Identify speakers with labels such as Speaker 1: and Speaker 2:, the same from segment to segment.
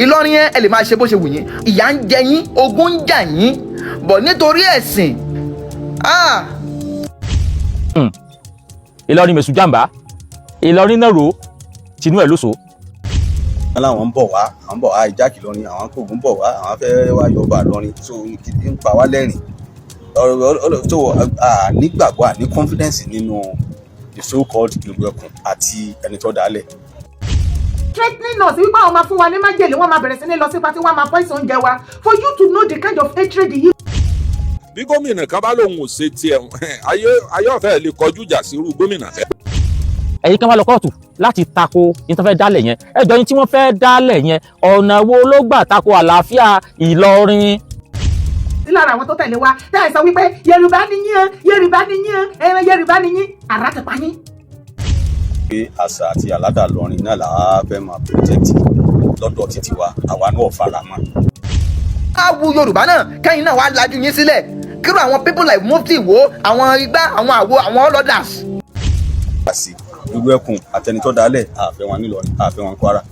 Speaker 1: Ìlọrin yẹn ẹ lè máa ṣe bó ṣe wù yín, ìyà ń jẹ yín, ogun ń jà yín, bọ̀ nítorí ẹ̀sìn.
Speaker 2: Ìlọrin mẹ̀sùn jàǹbá, Ìlọrin náà rò tinú ẹ̀ lóṣù.
Speaker 3: Wọ́n láwọn ń bọ̀ wá ìjákì lọ́rin, àwọn kògùn ń bọ̀ wá, àwọn fẹ́ wá yọba lọ́rin, so ń pa wá lẹ́rìn. So nígbàgbọ́ àní confidence nínú the so called Ìgbẹ̀kùn àti ẹni tó dálẹ̀.
Speaker 4: Threatening us wípé àwọn máa fún wa ní májèlé, wọ́n máa bẹ̀rẹ̀ sí ní lọ sí pátí, wọ́n máa poison oúnjẹ wa, for you to know the kind of hatred you.
Speaker 5: Bí gómìnà kan bá lóun ò ṣe tiẹ̀ ayé ọ̀fẹ́ lè kọjú ìjà sí irú gómìnà bẹ́ẹ̀.
Speaker 2: Ẹ̀yin kan wá lọ kóòtù láti tako ní tó fẹ́ dálẹ̀ yẹn, ẹjọ́ yín tí wọ́n fẹ́ dálẹ̀ yẹn ọ̀nà wo ló gbà tako àlàáfíà Ìlọrin?
Speaker 4: Lára àwọn tó tẹ̀lé wa tẹ́ ẹ sọ wípé Yorùbá ni yín, Yorùbá ni yín, ẹran Yorùbá ni yín, àrà ti pa yín.
Speaker 3: Pé àṣà àti àládà lọ́rin náà làá fẹ́ máa protect lọ́dọ̀ títí wa, àwa náà fara mọ́.
Speaker 1: Káwu Yorùbá náà kẹ́yìn náà wá lajú yín sílẹ̀, kíró àwọn people like Mufti wo, àwọn igbá, àwọn àwo, àwọn all others.
Speaker 3: Ìgbẹ̀kùn àtẹnitọ́ dálẹ̀ àfẹ́ wọn nílọrin, àfẹ́ wọn Kwara.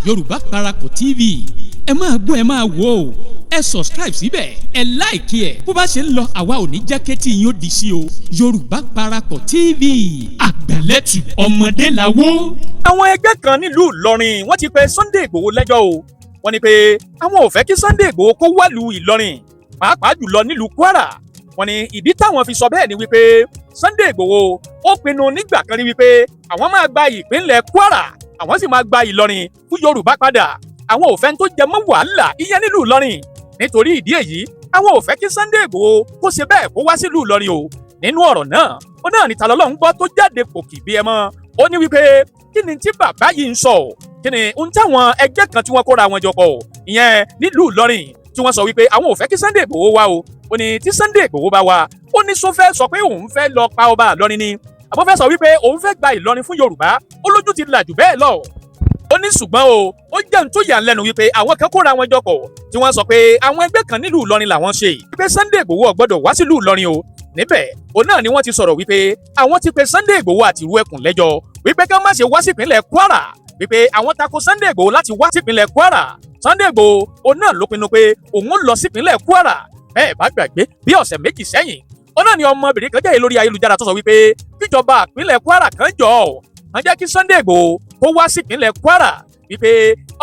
Speaker 6: Yorùbá Parapọ̀ TV ẹ máa gbọ́ ẹ máa wò ó, ẹ subscribe síbẹ̀, ẹ like ẹ̀, bó bá ṣe ń lọ àwa ò ní jákẹ́tì yín ó di sí o. Yorùbá Parapọ̀ TV àgbàlẹ́tù ọmọdé làwó.
Speaker 7: Àwọn ẹgbẹ́ kan nílùú Ìlọrin wọ́n ti pe Sunday Igboho lẹ́jọ́ o. Wọ́n ní pé àwọn ò fẹ́ kí Sunday Igboho kó wàlú Ìlọrin, pàápàá jùlọ nílùú Kwara. Wọ́n ní ìdí táwọn fi sọ bẹ́ẹ̀ ni wípé Sunday Igboho ó pinnu nígbà kan rí wípé àwọn máa gba ìpínlẹ̀ Kwara, àwọn sì máa gba Ìlọrin fún Yorùbá padà. Àwọn ò fẹ́ tó jẹ mọ́ wàhálà ìyẹn nílùú Ìlọrin. Nítorí ìdí èyí àwọn ò fẹ́ kí Sunday Igboho kó ṣe bẹ́ẹ̀ kó wá sílùú Ìlọrin o. Nínú ọ̀rọ̀ náà ó náà ní Talọ́lọ́run gbọ́ tó jáde pòkì bí ẹ mọ́. Ó ní wípé kí ni tí bàbá yìí ń sọ, kí ni ohun táwọn ẹgbẹ́ kan tí wọ́n kóra wọn jọ pọ̀ ìyẹn nílùú Ìlọrin tí wọ́n sọ wípé àwọn ò fẹ́ kí Sunday Igboho wá o. Ó ní tí Sunday Igboho bá wá, ó ní sọ fẹ́ sọ pé òun fẹ́ lọ pa ọba Ìlọrin ni, àbọ̀ fẹ́ sọ wípé òun fẹ́ gba Ìlọrin fún Yorùbá, ó lójú ti là jù bẹ́ẹ̀ lọ. Ó ní ṣùgbọ́n o, ó jẹ́ ohun tó yà ń lẹ́nu wípé àwọn kan kóra wọn jọ pọ̀ tí wọ́n sọ pé àwọn ẹgbẹ́ kan nílùú Ìlọrin làwọn ṣe wípé Sunday Igboho gbọ́dọ̀ wá sílùú Ìlọrin o. Níbẹ̀ òun náà ni wọ́n ti sọ̀rọ̀ wípé àwọn ti pe Sunday Igboho àti ìlú ẹkùn lẹ́jọ́ wípé ká má ṣe wá sípínlẹ̀ Kwara, wípé àwọn tako Sunday Igboho láti wá sípínlẹ̀ Kwara. Sunday Igboho òun náà ló pinnu pé òun lọ sípínlẹ̀ Kwara. Bẹ́ẹ̀ bá gbàgbé bí ọ̀sẹ̀ méjì sẹ́yìn òun náà ni ọmọbìnrin kan jáde lórí ayélujára tó sọ wípé kíjọba ìpínlẹ̀ Kwara kan jọ̀ọ́ kàn jẹ́ kí Sunday Igboho kó wá sípínlẹ̀ Kwara, wípé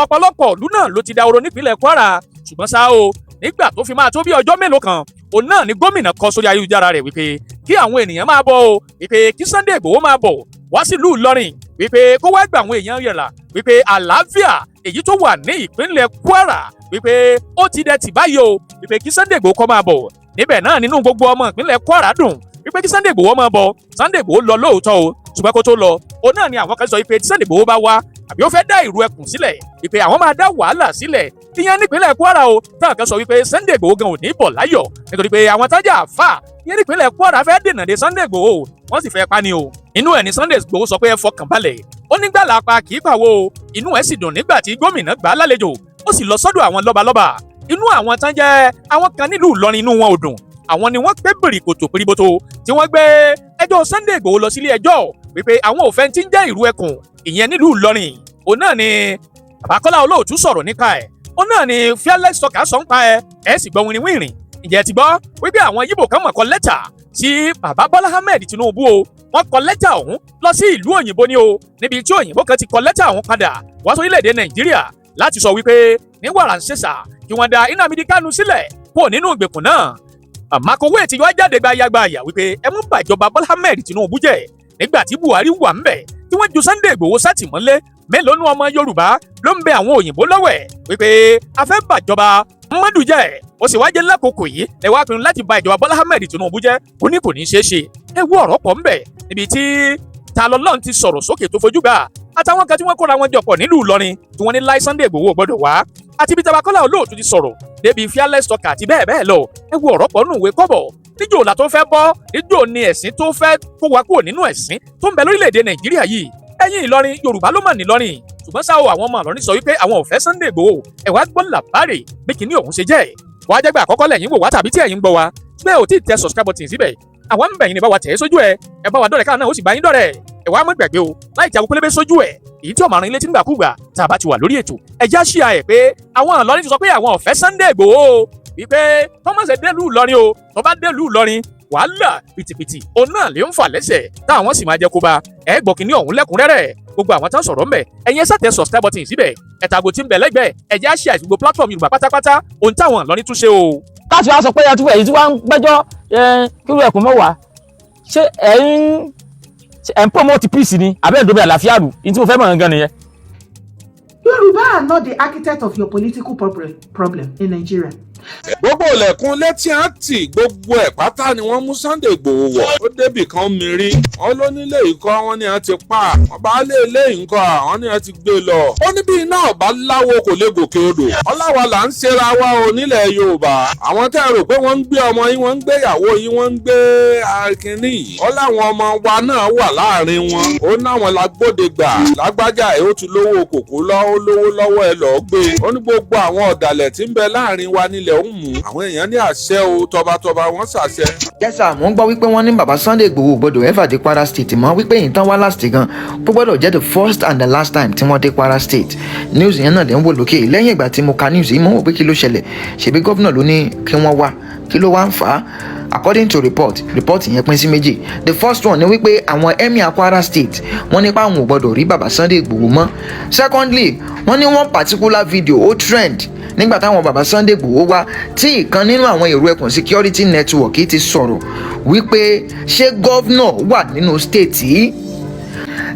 Speaker 7: ọ̀pọ̀lọpọ̀ ìlú náà ló ti dahoro nípínlẹ̀ Kwara. Ṣùgbọ́n ṣá o, nígbà tó fi máa tó bí ọjọ́ mélòó kan òun náà ni gómìnà kọ sórí ayélujára rẹ̀ wípé kí àwọn ènìyàn máa bọ̀ o, wípé kí Sunday Igboho máa bọ̀ wá sílùú Ìlọrin, wípé kó wá gba àwọn èèyàn rẹ̀ là, wípé àlàáfíà èyí tó wà ní ìpínlẹ̀ Kwara wípé ó ti dẹ̀ tì báyìí o, wípé kí Sunday Igboho kó máa bọ̀. Níbẹ̀ náà nínú gbogbo ọmọ ìpínlẹ̀ Kwara dùn wípé kí Sunday Igboho máa bọ̀. Sunday Igboho lọ lóòótọ́ o, ṣùgbọ́n kó tó lọ òun náà ni àwọn kan sọ wípé tí Sunday Igboho bá wá àbí ó fẹ́ dá ìrú ẹkùn sílẹ̀, wípé àwọn máa dá wàhálà sílẹ̀ ìyẹn nípínlẹ̀ Kwara o. Táwọn kan sọ wípé Sunday Igboho gan ò ní bọ̀ láyọ̀ nítorí pé àwọn tájà àfà ìyẹn nípínlẹ̀ Kwara fẹ́ dènà de Sunday Igboho, wọ́n sì fẹ́ pa ni o. Inú ẹ̀ ni Sunday Igboho sọ pé ẹ fọkàn balẹ̀, ó nígbà làpá kì í pàwọ́ o. Inú ẹ̀ sì dùn nígbà tí gómìnà gbà á lálejò, ó sì lọ sọ́dọ̀ àwọn lọ́balọ́ba. Inú àwọn tán jẹ́ àwọn kan nílùú Ìlọrin inú wọn ò dùn. Àwọn ni wọ́n pé bìrìkòtò pìrìbòtò tí wọ́n gbé ẹjọ́ Sunday Igboho lọ sílé ẹjọ́ wípé àwọn òfin tí ń jẹ́ ìrú ẹkùn ìyẹn nílùú Ìlọrin. Òun náà ni Bàbá Kọ́lá Olóòtú sọ̀rọ̀ nípa ẹ̀. Òun náà ni Fearless Talker sọ ń pa ẹ̀ sì gbọ́ wìrìwìrì. Ǹjẹ́ ti gbọ́ wípé àwọn Yíbò kan mọ̀ kọ lẹ́tà sí Bàbá Bọ́lá Ahmed Tinubu o. Wọ́n kọ lẹ́tà ọ̀hún lọ sí ìlú òyìnbó ni o, níbi tí òyìnbó kan ti kọ lẹ́tà ọ̀hún padà wá sórílẹ̀-èdè Nàìjíríà láti sọ wípé ní wàrà ń ṣèṣà kí wọ́n da Nnamdi Kanu sílẹ̀ kúrò nínú ìgbèkùn náà. Makowe ti yọ jáde gbayagbayà wípé ẹ mú bàjọba Bọ́lá Ahmed Tinubu jẹ́ nígbà tí Buhari wà ń bẹ̀ tí wọ́n ju Sunday Igboho sátìmọ́lé. Mélòó nú ọmọ Yorùbá ló ń bẹ àwọn òyìnbó lọ́wẹ̀ wípé a fẹ́ bàjọba Muhammadu jẹ́, ó sì wá jẹ́ lákòókò yìí ẹ wá pinnu láti ba ìjọba Bọ́lá Ahmed Tinubu jẹ́, ó ní kò ní ṣeé ṣe. Ẹ wo ọ̀rọ̀ pọ̀ ń bẹ̀ níbi tí Talọ́lọ́run ti sọ̀rọ̀ sókè tó fojú gbà àtàwọn kan tí wọ́n kóra wọn jọ pọ̀ nílùú Ìlọrin tí wọ́n ní láì Sunday Igboho gbọ́dọ̀ wá, àti bí Bàbá Kọ́lá Olóòtú ti sọ̀rọ̀ débi Fearless Talker àti bẹ́ẹ̀ bẹ́ẹ̀ lọ. Ẹ wo ọ̀rọ̀ pọ̀ nù ìwé kọ́bọ̀. Níjó la tó fẹ́ bọ́, níjó ni ẹ̀sìn tó fẹ́ kó wa kúrò nínú ẹ̀sìn tó ń bẹ lórílẹ̀‐èdè Nàìjíríà yìí. Ẹ̀yin Ìlọrin Yorùbá ló mà ní Ìlọrin, ṣùgbọ́n sáà àwọn ọmọ Ìlọrin sọ wípé àwọn ò fẹ́ Sunday Igboho. Ẹ wá gbọ́ làbárè bí kinní ọ̀hún ṣe jẹ́. Wàá jẹ́ gbà àkọ́kọ́ lẹ́yìn wò wá tàbí tí ẹ̀yin ń gbọ́ wa, bẹ́ẹ̀ ò tí ì tẹ subscribe button síbẹ̀. Àwọn ń bẹ̀yìn ni bá wa tẹ̀ ẹ́ sójú ẹ bá wa dọ́rẹ̀ káà náà ó sì bá yín dọ́rẹ̀. ẹ wá má gbàgbé o láì jáwé pélébé sójú ẹ̀ èyí tí ọmọ àrùn ilé tí ń gbàkúgbà tá a bá ti wà lórí ètò ẹjẹ́ àṣìyà ẹ̀ pé àwọn Ìlọrin ti sọ pé àwọn ò fẹ́ Sunday Igboho wípé tọ́mọ̀sẹ̀ délùú Ìlọrin o tó bá délùú Ìlọrin wàhálà pìtìpìtì òun náà lè ń fà lẹ́sẹ̀ táwọn sì máa jẹ́ kó bá ẹ gbọ́ kínní ọ̀hún lẹ́kùnrẹ́rẹ́ gbogbo àwọn tán sọ̀rọ̀ ńbẹ̀ ẹ̀yin ẹ̀sà tẹ subscribe button síbẹ̀ ẹ̀tàgò tí ń bẹ lẹ́gbẹ̀ẹ́ ẹ̀jẹ̀ á share gbogbo platform Yorùbá pátápátá ohun táwọn Ìlọrin tún ṣe o.
Speaker 2: káàtì wá sọ pé ẹ tún èyí tí wọ́n ń gbẹ́jọ́ kí ló ẹ̀kún mọ́wàá ṣé ẹ̀ ń promote peace ni àbẹ́ ìdóbi àlàáfíà rù ní tí mo fẹ́ mọ̀ gangan nìyẹn.
Speaker 4: Yoruba are not the architect of your political problem in Nigeria.
Speaker 5: gbogbo ilẹ̀kùn létí àǹtí gbogbo ẹ̀ pátá ni wọ́n mú Sunday Igboho wọ̀ ó débì kan mìírí wọn ló nílé ìkọ́ wọn ni a ti pa wọn bá lé ilé nǹkan àwọn ni a ti gbé lọ ó ní bí iná ọ̀bá láwo kò lè gòkè odò ọláwa là ń ṣera wa o nílẹ̀ Yorùbá àwọn tẹ́ ẹ rò pé wọ́n ń gbé ọmọ yín wọ́n ń gbé ìyàwó yín wọ́n ń gbé akínní yìí ó láwọn ọmọ wa náà wà láàrin wọn ó náwọn lágbóde gbà lágbájá ẹ̀ ó ti lówó kòkó ó lówó lọ́wọ́ ẹ lọ́ọ́ gbé ó ní gbogbo àwọn ọ̀dàlẹ̀ tí ń bẹ láàrin wa nílẹ̀ ó mú àwọn èèyàn ní àṣẹ o tọbatọba wọn ṣàṣẹ.
Speaker 1: jẹ́sà mo ń gbọ́ wípé wọ́n ní bàbá Sunday Igboho gbọ́dọ̀ ẹ̀fà dé Kwara State mọ́ wípé yìí tán wá last gan kó gbọ́dọ̀ jẹ́ the first and the last time tí wọ́n dé Kwara State news yẹn náà lè ń wò lókè lẹ́yìn ìgbà tí mo ka news yìí mo wò pé kí ló ṣẹlẹ̀ ṣebí gómìnà ló ní kí wọ́n wá kí ló wá ń fà á according to report yẹn pín sí méjì the first one ni wípé àwọn emir Kwara State wọ́n nípa àwọn ò gbọ́dọ̀ rí bàbá Sunday Igboho mọ́ secondly wọ́n ní one particular video ó trend nígbà táwọn bàbá Sunday Igboho wá tí ìkan nínú àwọn èrò ẹkùn security network ti sọ̀rọ̀ wípé ṣé gọ́vnọ̀ wà nínú state yìí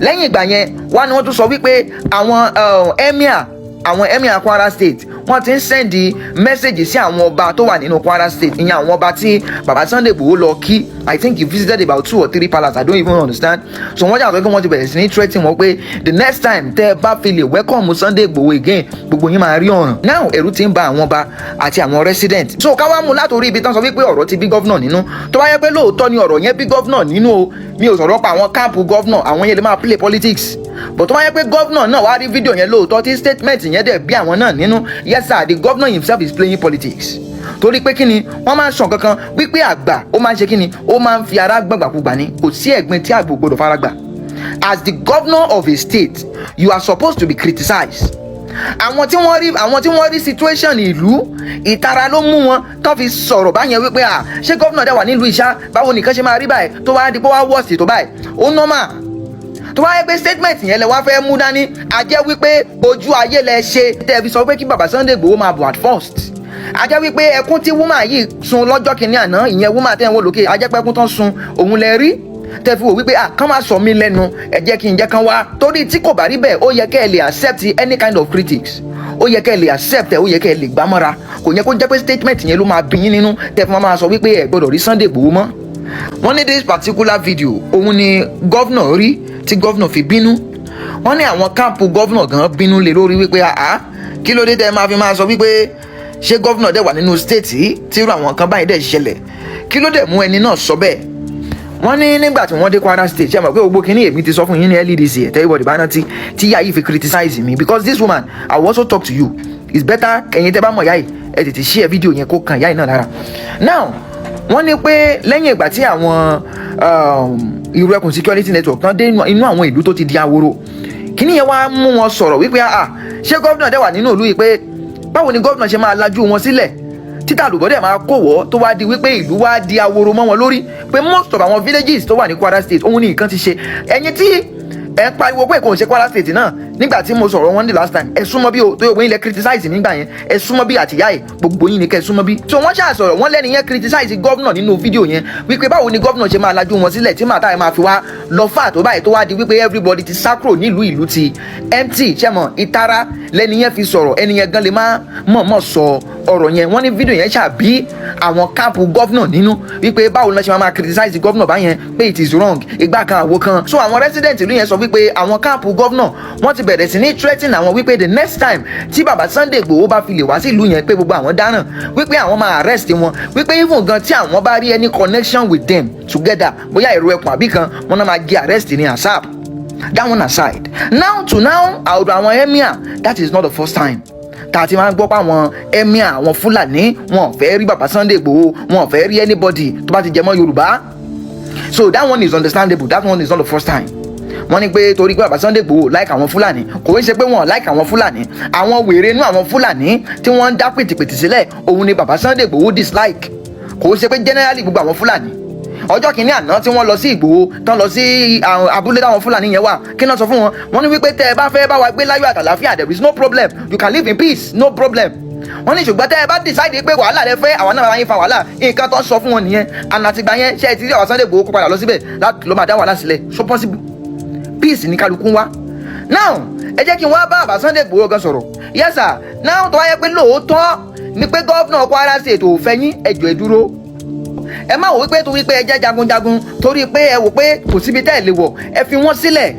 Speaker 1: lẹ́yìn ìgbà yẹn wá ni wọ́n tún sọ wípé àwọn emir Kwara State wọ́n ti ń sẹ́ndì mẹ́sẹ̀gì sí àwọn ọba tó wà nínú Kwara State ìyẹn àwọn ọba tí bàbá Sunday Igboho lọ kí I think he visited about 2 or 3 palaces I don't even understand so wọ́n jà sọ pé wọ́n ti bẹ̀rẹ̀ sí ní threatening wọn pé the next time tẹ́ ẹ bá fi lè welcome Sunday Igboho again gbogbo yín máa rí ọ̀ràn now ẹ̀rù ti ń ba àwọn ọba àti àwọn resident so káwá mú látòrí ibi tán sọ wípé ọ̀rọ̀ ti bí gọ́vnà nínú tó bá yẹ pé lóòótọ́ ni ọ̀rọ̀ yẹn bí gọ́vnà nínú o mi ò sọ̀rọ̀ pa àwọn káàpù gọ́vnà àwọn yẹn lè máa play politics but tó bá yẹ pé gọ́vnà náà wá rí fídíò yẹn lóòótọ́ tí statement yẹn dẹ̀ bí àwọn náà nínú yes sir the governor himself is playing politics torí pé kíni wọ́n máa ń sàn kankan wípé àgbà ó máa ń ṣe kíni ó máa ń fi ara gbàgbàkúgbà ni kò sí ẹ̀gbin tí àgbò gbọdọ̀ fara gbà as the governor of a state you are supposed to be criticized àwọn tí wọ́n rí situation ìlú ìtara ló mú wọn tó fi sọ̀rọ̀ báyẹn wípé ṣé governor dẹ̀ wà nílùú ìṣá báwo nìkan ṣe máa rí báyìí tó wá di pé wá worst tó báyìí ó normal tó wáyé pé statement yẹn lẹ wá fẹ́ mú dání a jẹ́ wípé ojú ayé lẹ ṣe tẹ́ fi sọ pé kí bàbá Sunday Igboho máa bọ̀ at first a jẹ́ wípé ẹkún tí woman yìí sun lọ́jọ́ kìíní àná ìyẹn woman tẹ́ ń wò lókè a jẹ́ pé ẹkún tán sun òun lẹ rí tẹ́ fi wò wípé kán máa sọ mí lẹ́nu ẹ jẹ́ kí n jẹ́ kán wá torí tí kò bá rí bẹ́ẹ̀ ó yẹ kẹ́ ẹ lè accept any kind of critics ó yẹ kẹ́ ẹ lè accept ẹ ó yẹ kẹ́ ẹ lè gbámọ́ra kò yẹ kó jẹ́ pé statement yẹn ló máa bí yín nínú tẹ́ fi máa sọ wípé ẹ gbọ́dọ̀ rí Sunday Igboho mọ́ wọ́n ní this particular video òun ni gọ́vnà rí tí gọ́vnà fi bínú wọ́n ní àwọn káàpù gọ́vnà gan bínú lé lórí wípé kí ló dé tẹ́ máa fi máa sọ wípé ṣé gọ́vnà dẹ̀ wà nínú state yìí tí irú àwọn kan báyìí dẹ̀ ṣẹlẹ̀ kí ló dẹ̀ mú ẹni náà sọ bẹ́ẹ̀ wọ́n ní nígbà tí wọ́n dé Kwara State ṣe mọ̀ pé gbogbo kínní èmi ti sọ fún yín ní LDC ẹ̀ tẹ́wọ́ ìbá náà tí yá yìí fi criticize me because this woman I will also talk to you it's better ẹ̀yin tẹ́ bá mọ̀ yá yìí ẹ tètè share fídíò yẹn kó kan yá yìí náà lára now wọ́n ní pé lẹ́yìn ìgbà tí àwọn irú ẹkùn security network tán dé inú àwọn ìlú tó ti di ahoro kíní yẹn wá mú wọn sọ̀rọ̀ wípé ṣé gómìnà dẹ̀ wà nínú ìlú yìí pé báwo ni gómìnà ṣe máa lajú wọn sílẹ̀ títà àlùbọ́ dẹ̀ máa kówọ́ tó wá di wípé ìlú wá di ahoro mọ́ wọn lórí pé most of àwọn villages tó wà ní Kwara State òun ni nǹkan ti ṣe ẹ̀yin tí ẹ ń pariwo pé kò ń ṣe Kwara State náà nígbà tí mo sọ̀rọ̀ wọn ní last time ẹ súnmọ́ bí o tó yẹ wọ́n ilẹ̀ criticize nígbà yẹn ẹ súnmọ́ bí àtìyá ẹ̀ gbogbo yín ni kẹ́ ẹ súnmọ́ bí. so wọ́n ṣàṣọ̀rọ̀ wọ́n lẹ́ni yẹn criticize gọ́vnà nínú fídíò yẹn wípé báwo ni gọ́vnà ṣe máa lajú wọn sílẹ̀ tí màtá ẹ̀ máa fi wá lọ fà tó báyìí tó wá di wípé everybody ti sacro nílùú ìlú ti empty ṣẹ́mọ̀ ìtara lẹ́ni yẹn fi sọ̀rọ̀ ẹni yẹn gan lè má mọ̀ọ́mọ̀ sọ ọ̀rọ̀ yẹn wọ́n ní fídíò yẹn ṣàbí àwọn káàpù gọ́vnà nínú wípé báwo ni wọ́n ṣe máa criticize gọ́vnà báyẹn pé it is wrong ìgbà kan àwo kan so àwọn resident ìlú yẹn sọ wípé àwọn káàpù gọ́vnà wọ́n ti bẹ̀rẹ̀ sí ní threatening àwọn wípé the next time tí bàbá Sunday Igboho bá fi lè wá sí ìlú yẹn pé gbogbo àwọn dáràn wípé àwọn máa arrest wọn wípé even gan tí àwọn bá rí any connection with them together bóyá èrò ẹkùn àbí kan wọn náà máa gé arrest ní ASAP that one aside now àwòrán àwọn emir that is not the first time tá a ti máa ń gbọ́ pé àwọn emir àwọn Fúlàní wọn ò fẹ́ rí bàbá Sunday Igboho wọn ò fẹ́ rí anybody tó bá ti jẹ mọ́ Yorùbá so that one is understandable that one is not the first time wọ́n ní pé torí pé bàbá Sunday Igboho like àwọn Fúlàní, kò ń ṣe pé wọ́n like àwọn Fúlàní, àwọn wèrè inú àwọn Fúlàní tí wọ́n ń dá pìtìpìtì sílẹ̀ òun ni bàbá Sunday Igboho dislike, kò ń ṣe pé generally gbogbo àwọn Fúlàní. Ọjọ́ kìíní àná tí wọ́n lọ sí Ìgbòho tán lọ sí abúlé táwọn Fúlàní yẹn wà, kí náà sọ fún wọn, wọ́n ní wípé tẹ́ ẹ bá fẹ́ bá wa gbé láyọ̀ àtàlàáfíà there is no problem, you can live in peace, no problem. Wọ́n ní ṣùgbọ́n tẹ́ ẹ bá decide pé wàhálà lẹ fẹ́, àwọn náà yín fa wàhálà, nǹkan tó ń sọ fún wọn nìyẹn. And àtìgbà yẹn ṣe é ti rí àwọn Sunday Igboho kó padà lọ síbẹ̀ láti ló máa dá wàhálà sílẹ̀, so possible. Peace ní kálukú wá. Now ẹ jẹ́ kí n wá bá bàbá Sunday Igboho gan sọ̀rọ̀. Yes sir, now tó wáyé pé lóòótọ́ ni pé gọ́vnà Kwara State ò fẹ́ yín, ẹjọ́ ẹ dúró. Ẹ má wò wípé torí pé ẹ jẹ́ jagunjagun, torí pé ẹ wò pé kò síbi tẹ́ ẹ lè wọ̀, ẹ fi wọ́n sílẹ̀.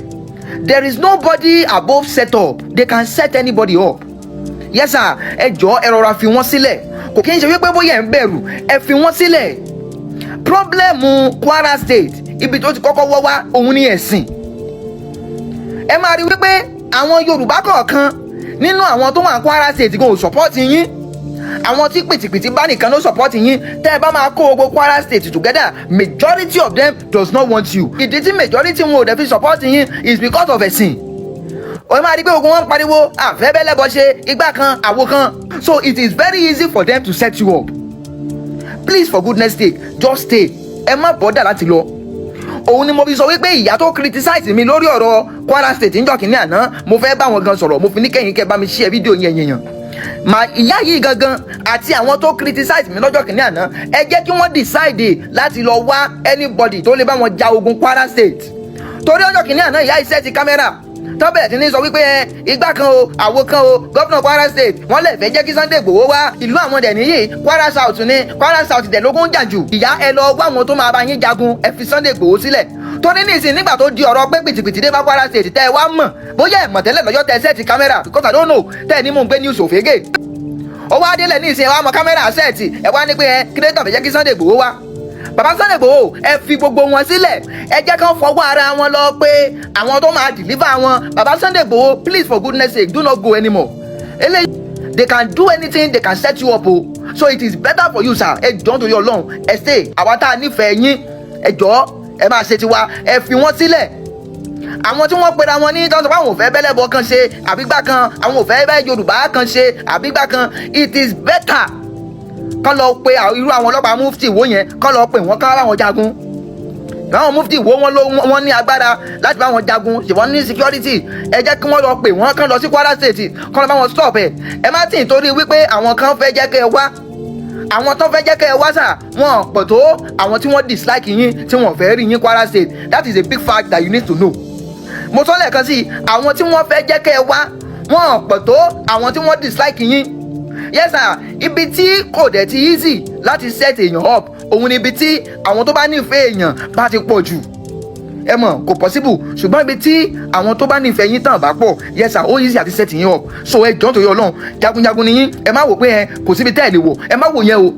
Speaker 1: There is nobody above set up, they can set anybody up. Yes sir, ẹ jọ̀ọ́ ẹ rọra fi wọ́n sílẹ̀, kò kí n ṣe wípé bóyá ẹ ń bẹ̀rù, ẹ fi wọ́n sílẹ̀. Pọ́blẹ́mù Kwara State ibi tó ti kọ́kọ́ wọ́ wá òun ni ẹ̀sìn. Ẹ máa rí wípé àwọn Yorùbá kọ̀ọ̀kan nínú àwọn tó wà ní Kwara State gan ò sọ́pọ́ọ̀tì yín, àwọn tí pìtìpìtì bá nìkan ló sọ́pọ́ọ̀tì yín. Tẹ́ ẹ bá máa kó gbogbo Kwara State together, majority of them does not want you. Ìdí tí majority wọn ò dẹ̀ fi sọ́pọ́ọ̀tì yín is because of ẹ̀sìn. Ó máa rí pé ogun wọn ń pariwo àfẹ́bẹ́lẹ́bọ ṣe igbá kan àwo kan, so it is very easy for them to set you up. Please for goodness sake just stay, ẹ má bọ́dà láti lọ. Òun ni mo fi sọ wípé ìyá tó criticize mi lórí ọ̀rọ̀ Kwara State níjọ́ kìíní àná, mo fẹ́ bá wọn gan sọ̀rọ̀, mo fi ní kẹ́yìn kẹ́ bá mi share fídíò yẹn yẹn. Ìyá yìí gangan àti àwọn tó criticize mi lọ́jọ́ kìíní àná, ẹ jẹ́ kí wọ́n decide láti lọ wá anybody tó lè bá wọn ja ogun Kwara State. Torí ọjọ́ kìíní àná ìyá iṣẹ́ ti kámẹ́rà tó bẹ̀rẹ̀ sí ní sọ wípé igbá kan o àwo kan o gọ́vnà Kwara State wọ́n lè fẹ́ jẹ́ kí Sunday Igboho wá ìlú àwọn dẹ̀ nìyí, Kwara South ni, Kwara South dẹ̀ lógún jà jù. Ìyá ẹ lọ wá àwọn tó máa bá yín jagun, ẹ fi Sunday Igboho sílẹ̀. Torí nísìn nígbà tó di ọ̀rọ̀ pé pìtìpìtì dé bá Kwara State tẹ́ ẹ wá mọ̀ bóyá ẹ mọ̀ tẹ́lẹ̀ lọ́jọ́ tẹ́ sẹ́ẹ̀tì kámẹ́rà because I don't know tẹ́ ẹ ní mò ń gbé news òfégè. Ó wá délẹ̀ nísìn ẹ wá mọ kámẹ́rà sẹ́ẹ̀tì ẹ wá ní pé ẹ kí lẹ́tọ̀ fẹ́ jẹ́ kí Sunday Igboho wá. Bàbá Sunday Igboho ẹ fi gbogbo wọn sílẹ̀, ẹ jẹ́ kán fọwọ́ ara wọn lọ pé àwọn tó máa deliver wọn. Bàbá Sunday Igboho please for goodness sake do not go anymore. They can do anything, they can set you up o, so it is better for you sir, ẹ jọ̀ọ́ nítorí Ọlọ́run ẹ stay. Àwa tá a nífẹ̀ẹ́ yín ẹ jọ̀ọ́ ẹ máa ṣe tiwa, ẹ fi wọ́n sílẹ̀. Àwọn tí wọ́n pera wọn ní tọ́sọ̀ pé àwọn ò fẹ́ bẹ́lẹ́bọ kan ṣe àbígbá kan, àwọn ò fẹ́ bẹ́ Yorùbá kan ṣe àbígbá kan, it is better kán lọ pe irú àwọn ọlọ́pàá mufti wo yẹn, kán lọ pe wọ́n kán bá wọn jagun. Àwọn mufti wo wọ́n ní agbára láti bá wọn jagun, ṣùgbọ́n ní security, ẹ jẹ́ kí wọ́n lọ pe wọ́n kán lọ sí Kwara State kán lọ bá wọn stop ẹ̀. Ẹ má tì torí wípé àwọn kan fẹ́ jẹ́ kẹ́ ẹ wá, àwọn tó fẹ́ jẹ́ kẹ́ ẹ wá sà wọn pọ̀ tó àwọn tí wọ́n dislike yín tí wọ́n fẹ́ rí yín Kwara State. That is a big fact that you need to know. Mo sọ lẹ́ẹ̀kan sí àwọn tí wọ́n fẹ́ jẹ́ kẹ́ ẹ wá wọn pọ̀ tó àwọn tí wọ́n dislike yín. Yes sir, ibi tí kò dẹ̀ ti easy láti set èèyàn up òun ni ibi tí àwọn tó bá nífẹ̀ẹ́ èèyàn bá ti pọ̀ jù. Ẹ mọ̀ kò possible, ṣùgbọ́n ibi tí àwọn tó bá nífẹ̀ẹ́ yín tàn bá pọ̀, yes sir, ó easy àti set yín up. So ẹ jọ̀ọ́ nítorí Ọlọ́run jagunjagun ni yín, ẹ má wò pé ẹ kò síbi tẹ́ ẹ lè wọ̀, ẹ má wò yẹn o,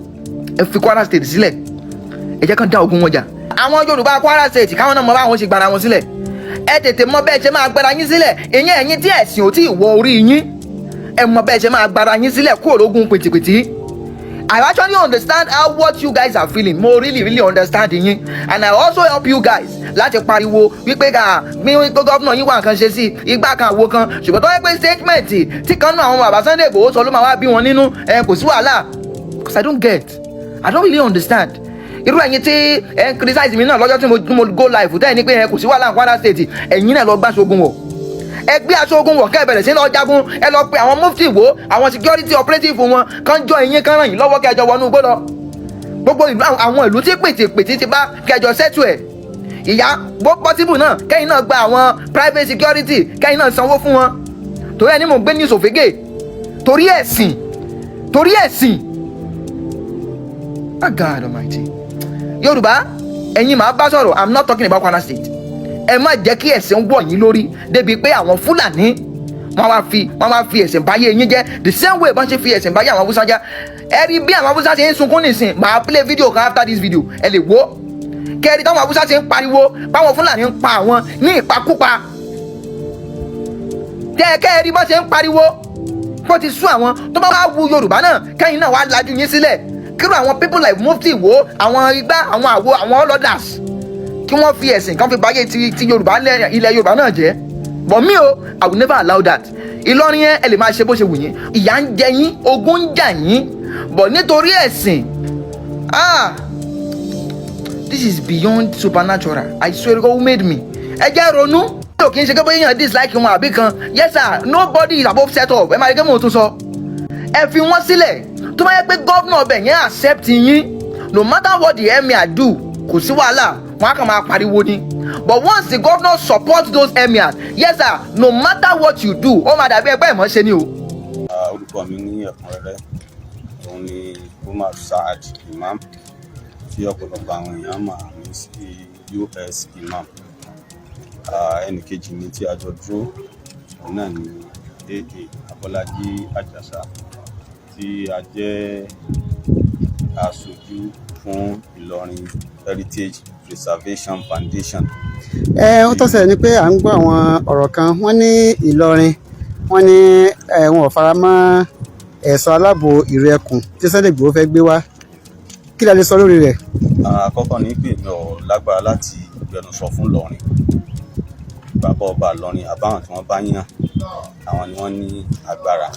Speaker 1: ẹ fi Kwara State sílẹ̀, ẹ jẹ́ kán dá ogun wọn jà. Àwọn Yorùbá Kwara State káwọn náà mọ báwọn ṣe gbára wọn sílẹ̀, ẹ tètè mọ bẹ́ẹ̀ ṣe máa gbára yín sílẹ̀. Ìyẹn ẹ̀yin tí ẹ̀sìn ò tí ì wọ orí yín, ẹ mọ bẹ́ẹ̀ ṣe máa gbára yín sílẹ̀ kúrò lógun pìtìpìtì. I actually understand how what you guys are feeling. Mo really understand yín, and I also help you guys láti pariwo wípé ká mi gómìnà yín wà nǹkan ṣe sí igbá kan àwo kan, ṣùgbọ́n tó yẹ pé statement tí kan náà àwọn bàbá Sunday Igboho sọ ló máa wá bí wọn nínú, kò sí wàhálà, because I don't really understand. Irú ẹ̀yin tí ẹ ń criticize mi náà lọ́jọ́ tí mo go live tẹ́ ẹ ní pé kò sí wàhálà Kwara State, ẹ̀yin náà lọ gbá ṣogun wọ̀, ẹ gbé aṣọ ogun wọ̀ kẹ́ ẹ bẹ̀rẹ̀ sí lọ jagun, ẹ lọ pe àwọn mufti wo àwọn security operative wọn kán jọ ìyín kán ràn yín lọ́wọ́ kẹjọ wọnú igbó lọ. Gbogbo ìlú àwọn ìlú tí pìtìpìtì ti bá kẹjọ settle ẹ̀. Ìyá bó possible náà kẹ́yìn náà gba àwọn private security kẹ́yìn náà sanwó fún wọn. Torí ẹni mò ń gbé news òfégè torí ẹ̀sìn. Oh God Almighty. Yorùbá ẹ̀yin máa bá sọ̀rọ̀, I'm not talking about Kwara State. Ẹ má jẹ́ kí ẹ̀sìn wọ̀ yín lórí débi pé àwọn Fúlàní wọ́n wá fi ẹ̀sìn báyé yín jẹ́ the same way bá ṣe fi ẹ̀sìn báyé àwọn Haúsá jẹ́. Ẹ rí bí àwọn Haúsá ṣe ń sunkún nìsín, màá play video kan after this video, ẹ lè wò. Kẹ́rí táwọn Haúsá ṣe ń pariwo báwọn Fúlàní ń pa àwọn ní ìpakúpa. Kẹ́rí bá ṣe ń pariwo kó ti sún àwọn tó bá wá wu Yorùbá náà kẹ́yìn náà wá lajú yín sílẹ̀. Kíró àwọn people like mufti wo àwọn igbá àwọn àwo àwọn all others kí wọ́n fi ẹ̀sìn kan fi báyé ti Yorùbá ilẹ̀ Yorùbá náà jẹ́ but me o I will never allow that. Ìlọrin yẹn ẹ lè máa ṣe bó ṣe wù yín, ìyà ń jẹ yín, ogun ń jà yín, but nítorí ẹ̀sìn this is beyond supernatural. I swear to God who made me. Ẹ jẹ́ ronú. Ó kì í ṣe pé bóyá èèyàn dislike wọn àbí kan. Yes sir, nobody is above set up. Ẹ máa rí kí mo tún sọ. Ẹ fi wọ́n sílẹ̀. Tó bá yẹ pé gómìnà ọbẹ̀ yẹn accept yín, no matter what the emir do, kò sí wàhálà, wọ́n á kàn máa pariwo ni. But once the governor support those emirs, yes sir, no matter what you do, ó máa dàbí ẹgbẹ́ ìmọ̀ ṣe ni o.
Speaker 3: Orúkọ mi ní ẹ̀kúnrẹ́rẹ́ òun ni Umar Saad Imam tí ọ̀pọ̀lọpọ̀ àwọn èèyàn máa ń sí US Imam. Ẹnì kejì mi tí a jọ dúró òun náà ni AA Abọ́lájí Àjàsà tí a jẹ́ aṣojú fún Ìlọrin Heritage Preservation Foundation.
Speaker 8: Ó tó ṣẹlẹ̀ ni pé à ń gbọ́ àwọn ọ̀rọ̀ kan wọ́n ní Ìlọrin wọ́n ní wọn ò fara mọ́ ẹ̀ṣọ́ aláàbò ìrù ẹkùn tí Sunday Igboho fẹ́ gbé wá, kí la lè sọ lórí rẹ̀?
Speaker 3: Àkọ́kọ́ ni pé mi ò lágbára láti gbẹnusọ fún Ìlọrin. Bàbá ọba Ìlọrin àbáwọn tí wọ́n bá yàn àwọn ni wọ́n ní agbára,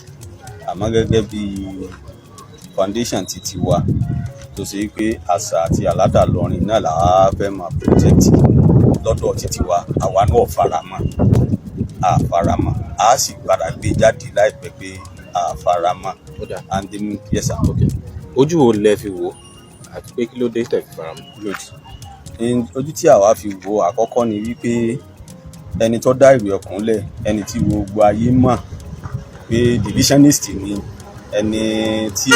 Speaker 3: àmọ́ gẹ́gẹ́ bí foundation ti tiwa tó ṣe pé àṣà àti àládà Ìlọrin náà làá fẹ́ máa protect lọ́dọ̀ títí wa, àwa náà faramọ́ a sì padà gbé jáde láìpẹ́ pé faramọ́. And then yes sir.
Speaker 9: Okay. Ojú wo lẹ fi wò àti pé kí ló dé tẹ̀ fi faramọ́?
Speaker 3: Ojú tí àwa fi wò àkọ́kọ́ ni wípé ẹni tó dá ìrù ẹkùn lẹ̀, ẹni tí gbogbo ayé mọ̀ pé divisionist ni, ẹni tí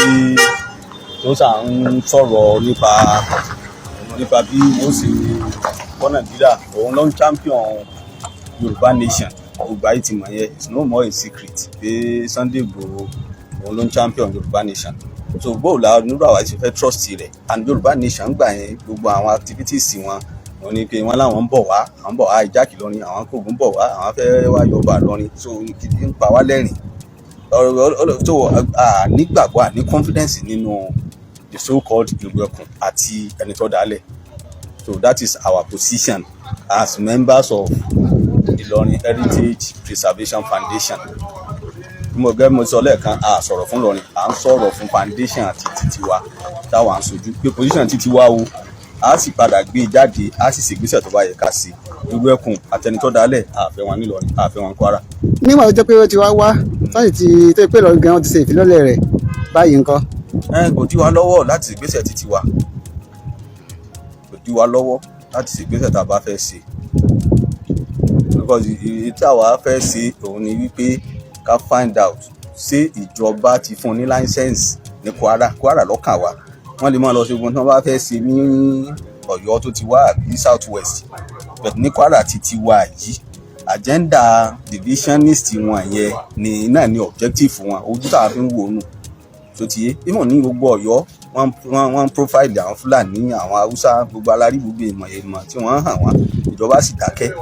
Speaker 3: tó sà ń sọ̀rọ̀ nípa bí ó sì kọ́ Nàìjíríà, òun ló ń champion Yorùbá nation. Gbogbo ayé ti mọ̀ yẹn, it's no more a secret pé Sunday Igboho òun ló ń champion Yorùbá nation. So bóòlù àwọn onírúurú àwa ti fẹ́ trust rẹ̀, and Yorùbá nation gbà yẹn gbogbo àwọn activities wọn wọ́n ní pé wọ́n láwọn ń bọ̀ wá ìjákì Ìlọrin, àwọn kògùn bọ̀ wá, àwọn fẹ́ wá yọba Ìlọrin, so ń pa wá lẹ́rìn. So nígbàgbọ́ ní confidence nínú the so called ìlú ẹkùn àti ẹni tó dálẹ̀. So that is our position as members of Ilorin Heritage Preservation Foundation. Mo sọ lẹ́ẹ̀kan a sọ̀rọ̀ fún Ìlọrin, à ń sọ̀rọ̀ fún foundation àti títí wa táwa ń sojú pé position títí wa o a sì padà gbé jáde, a sì ṣègbésẹ̀ tó bá yẹ ká sí ìlú ẹkùn àtẹnitọ́ dálẹ̀, àfẹ́ wọn nílọrin, àfẹ́ wọn Kwara.
Speaker 8: Nígbà tó jẹ́ pé ó ti wá tọ́yìn tí tó pé Ìlọrin gan-an ti ṣe ìfilọ́lẹ̀ rẹ̀ báyìí nǹkan.
Speaker 3: Kò dí wa lọ́wọ́ láti ṣègbésẹ̀ títí wa, kò dí wa lọ́wọ́ láti ṣègbésẹ̀ tá a bá fẹ́ ṣe, because èyí tí àwa fẹ́ ṣe òun ni wípé ká find out ṣé ìjọba ti fún ní license ní Kwara lọ́kàn wa. Wọ́n lè máa lọ ṣe gbogbo tí wọ́n bá fẹ́ ṣe ní Ọ̀yọ́ tó ti wá àbí South West, but ní Kwara ti wá yìí agenda divisionist wọn yẹn ni náà ni objective wọn, ojú tá a fi ń wò nù tó ti yé. Even ní gbogbo Ọ̀yọ́ wọ́n profile àwọn Fúlàní, àwọn Haúsá, gbogbo alárí gbogbo ìmọ̀ tí wọ́n hàn wọ́n, ìjọba sì dákẹ́.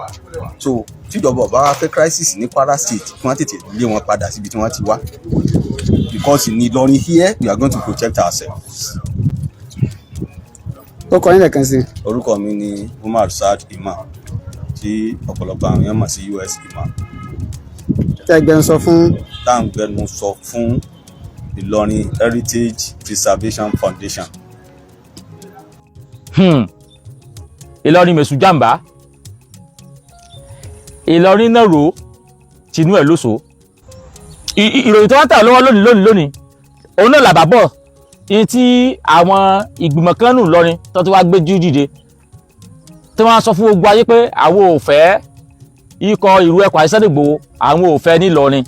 Speaker 3: So tíjọba ọba wa fẹ́ crisis ní Kwara state kí wọ́n tètè lé wọn padà síbi tí wọ́n ti wá, because in Ilorin here we are going to protect ourselves.
Speaker 8: Orúkọ yín lẹ́ẹ̀kan sí?
Speaker 3: Orúkọ mi ni Umar Saad Imam tí ọ̀pọ̀lọpọ̀ àwọn èèyàn mọ̀ sí US Imam.
Speaker 8: Tẹ́ gbẹnusọ fún?
Speaker 3: Tá ń gbẹnusọ fún Ilorin Heritage Preservation Foundation.
Speaker 2: Ìlọrin mẹ̀sùn jàǹbá, Ìlọrin náà rò tinú ẹ̀ lóṣò. Ìròyìn tó wá tà lọ́wọ́ lónìí òun náà làbàbọ̀ ní tí àwọn ìgbìmọ̀ kan nù lọ́rin tó ti wá gbé jú dìde tí wọ́n á sọ fún gbogbo ayé pé àwọn ò fẹ́ ikọ̀ ìrù ẹkùn àti Sunday Igboho, àwọn ò fẹ́ nílọrin.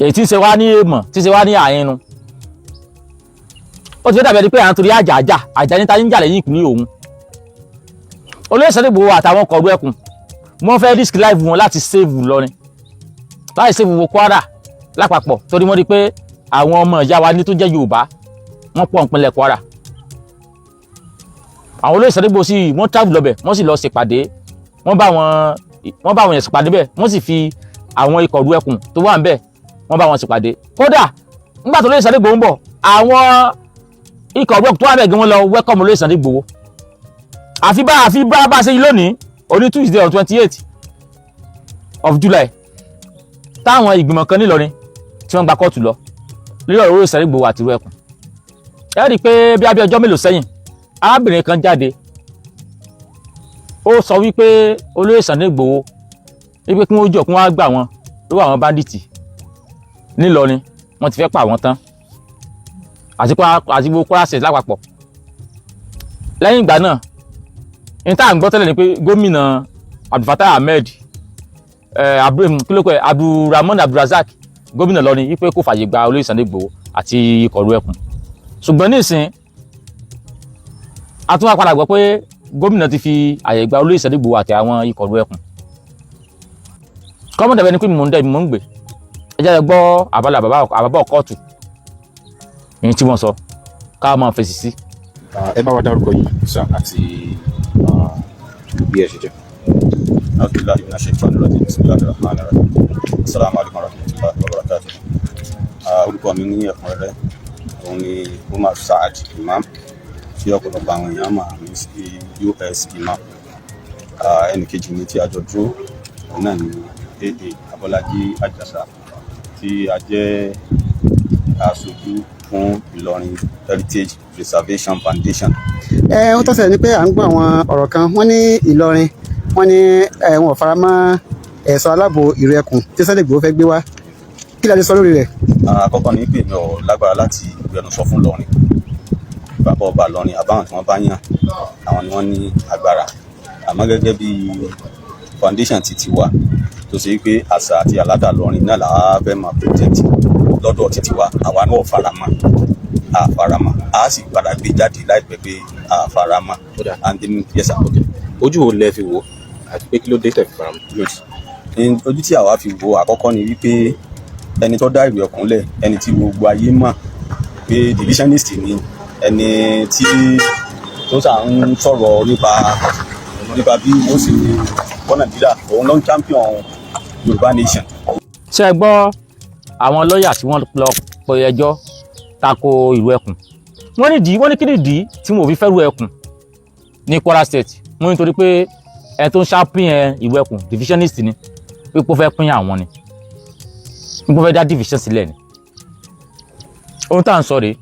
Speaker 2: Èyí tí ń ṣe wá ní èèmọ̀ tí ń ṣe wá ní àyínú. Ó ti fẹ́ dàbí ẹni pé à ń torí àjà níta ní jà lẹ́yìn ìpínlẹ̀ òun. Olóyè Sunday Igboho àtàwọn ọkọ̀ ìrù ẹkùn wọ́n fẹ́ risk life wọn láti save Ìlọrin, láti save wo Kwara lápapọ̀, torí wọ́n rí pé àwọn ọmọ ìyá wa ní tó jẹ́ Yorùbá wọ́n pọ̀ ìpínlẹ̀ Kwara. Àwọn olóyè Sunday Igboho sí wọ́n travel lọ́bẹ̀, wọ́n sì lọ ṣèpàdé, wọ́n bá wọn yẹn ṣèpàdé bẹ́ẹ̀, wọ́n sì fi àwọn ikọ̀ ìrù ẹkùn tó wà ń bẹ̀ wọ́n bá wọn ṣèpàdé. Kódà nígbà tó olóyè Sunday Igboho ń bọ̀, àwọn ikọ̀ ìrù ẹkùn tó wà bẹ̀ gan wọ́n lọ welcome olóyè Sunday Igboho. àfi bá ṣe lónìí oní Tuesday on 28 of July táwọn ìgbìmọ̀ kan nílọrin tí wọ́n gba kóòtù lọ lórí ọ̀rọ̀ olóyè Sunday Igboho àti irú ẹkùn. ẹ rí i pé bí abẹ́ ọjọ́ mélòó sẹ́yìn arábìnrin kan jáde ó sọ wípé olóyè Sunday Igboho wípé kí wọ́n jọ kí wọ́n á gbà wọn lọ́wọ́ àwọn báńdíìtì nílọrin wọ́n ti fẹ́ pa àwọn tán àti gbogbo Kwara State lápapọ̀. lẹ́yìn ìgbà náà ní tá à ń gbọ́ tẹ́lẹ̀ ni pé gómìnà Abdulfatah Ahmed Abdulrahman Abdulrazak gómìnà lọrin wípé kò fàyè gba olóyè Sunday Igboho àti ìkọ̀rú ẹkùn. ṣùgbọ́n nísìn a tún wá padà gbọ́ pé gómìnà ti fi àyè gba olóyè Sunday Igboho àti àwọn ìkọ̀rú ẹkùn. kọ́mọ̀dé bẹ́ẹ̀ ni pé mò ń gbé ẹ jẹ́ gbọ́ àbábọ̀ kóòtù èyí tí wọ́n sọ ká máa fèsì sí.
Speaker 9: ẹ bá wa dárúkọ yìí sir àti bí ẹ ṣe jẹ́.
Speaker 3: Alhamdulillahi minash shaitani rajim bismillahir rahmanir rahim. Assalamu alaikum warahmatullahi wabarakatuh. Orúkọ mi ní ẹ̀kúnrẹ́rẹ́ òun ni Umar Saad Imam tí ọ̀pọ̀lọpọ̀ àwọn èèyàn máa ń sí US Imam. Ẹnì kejì ní tí a jọ dúró òun náà ni AA Abọ́lájí Àjàsà tí a jẹ́ aṣojú fún Ìlọrin Heritage Preservation Foundation.
Speaker 8: Wọ́n tọ́sẹ̀ ni pé à ń gbọ́ àwọn ọ̀rọ̀ kan wọ́n ní Ìlọrin wọ́n ní wọn ò fara mọ́ ẹ̀ṣọ́ aláàbò ìrù ẹkùn tí Sunday Igboho fẹ́ gbé wá kí la lè sọ lórí rẹ̀.
Speaker 3: Àkọ́kọ́ ni pé mi ò lágbára láti gbẹnusọ fún Ìlọrin bàbá ọba Ìlọrin àbáwọn tí wọ́n bá yàn àwọn ni wọ́n ní agbára àmọ́ gẹ́gẹ́ bí foundation ti wà tó ṣe pé àṣà àti àlàdà Ìlọrin náà làá fẹ́ máa protect lọ́dọ̀ títí wa àwa náà àfaramọ́ a sì padà gbé jáde láìpẹ́ pé àfaramọ́ and then yes sir.
Speaker 9: ojú wo lẹ fi wò àti pé kí ló dé tẹ̀ fi faramọ́.
Speaker 3: ojú tí àwa fi wò àkọ́kọ́ ni wípé ẹni tó dá ìwé ẹkùn lẹ̀ ẹni tí gbogbo ayé mọ̀ pé divisionist ni ẹni tí tó sà ń sọ̀rọ̀ nípa bí ó sì ní kọ́ Nàìjíríà òun ló ń champion Yorùbá nation.
Speaker 2: ṣé ẹ gbọ́ àwọn lọ́ọ̀yà tí wọ́n lọ pe ẹjọ́ tako ìlú ẹkùn wọ́n ní kí nìdí tí wọ́n ò fi fẹ́ ru ẹkùn ní Kwara State wọ́n nítorí pé ẹ tó ń ṣàpín ìlú ẹkùn divisionist ni pípọ́ fẹ́ pín àwọn ni pípọ́ fẹ́ dá division sílẹ̀ ni ohun tá à ń sọ rèé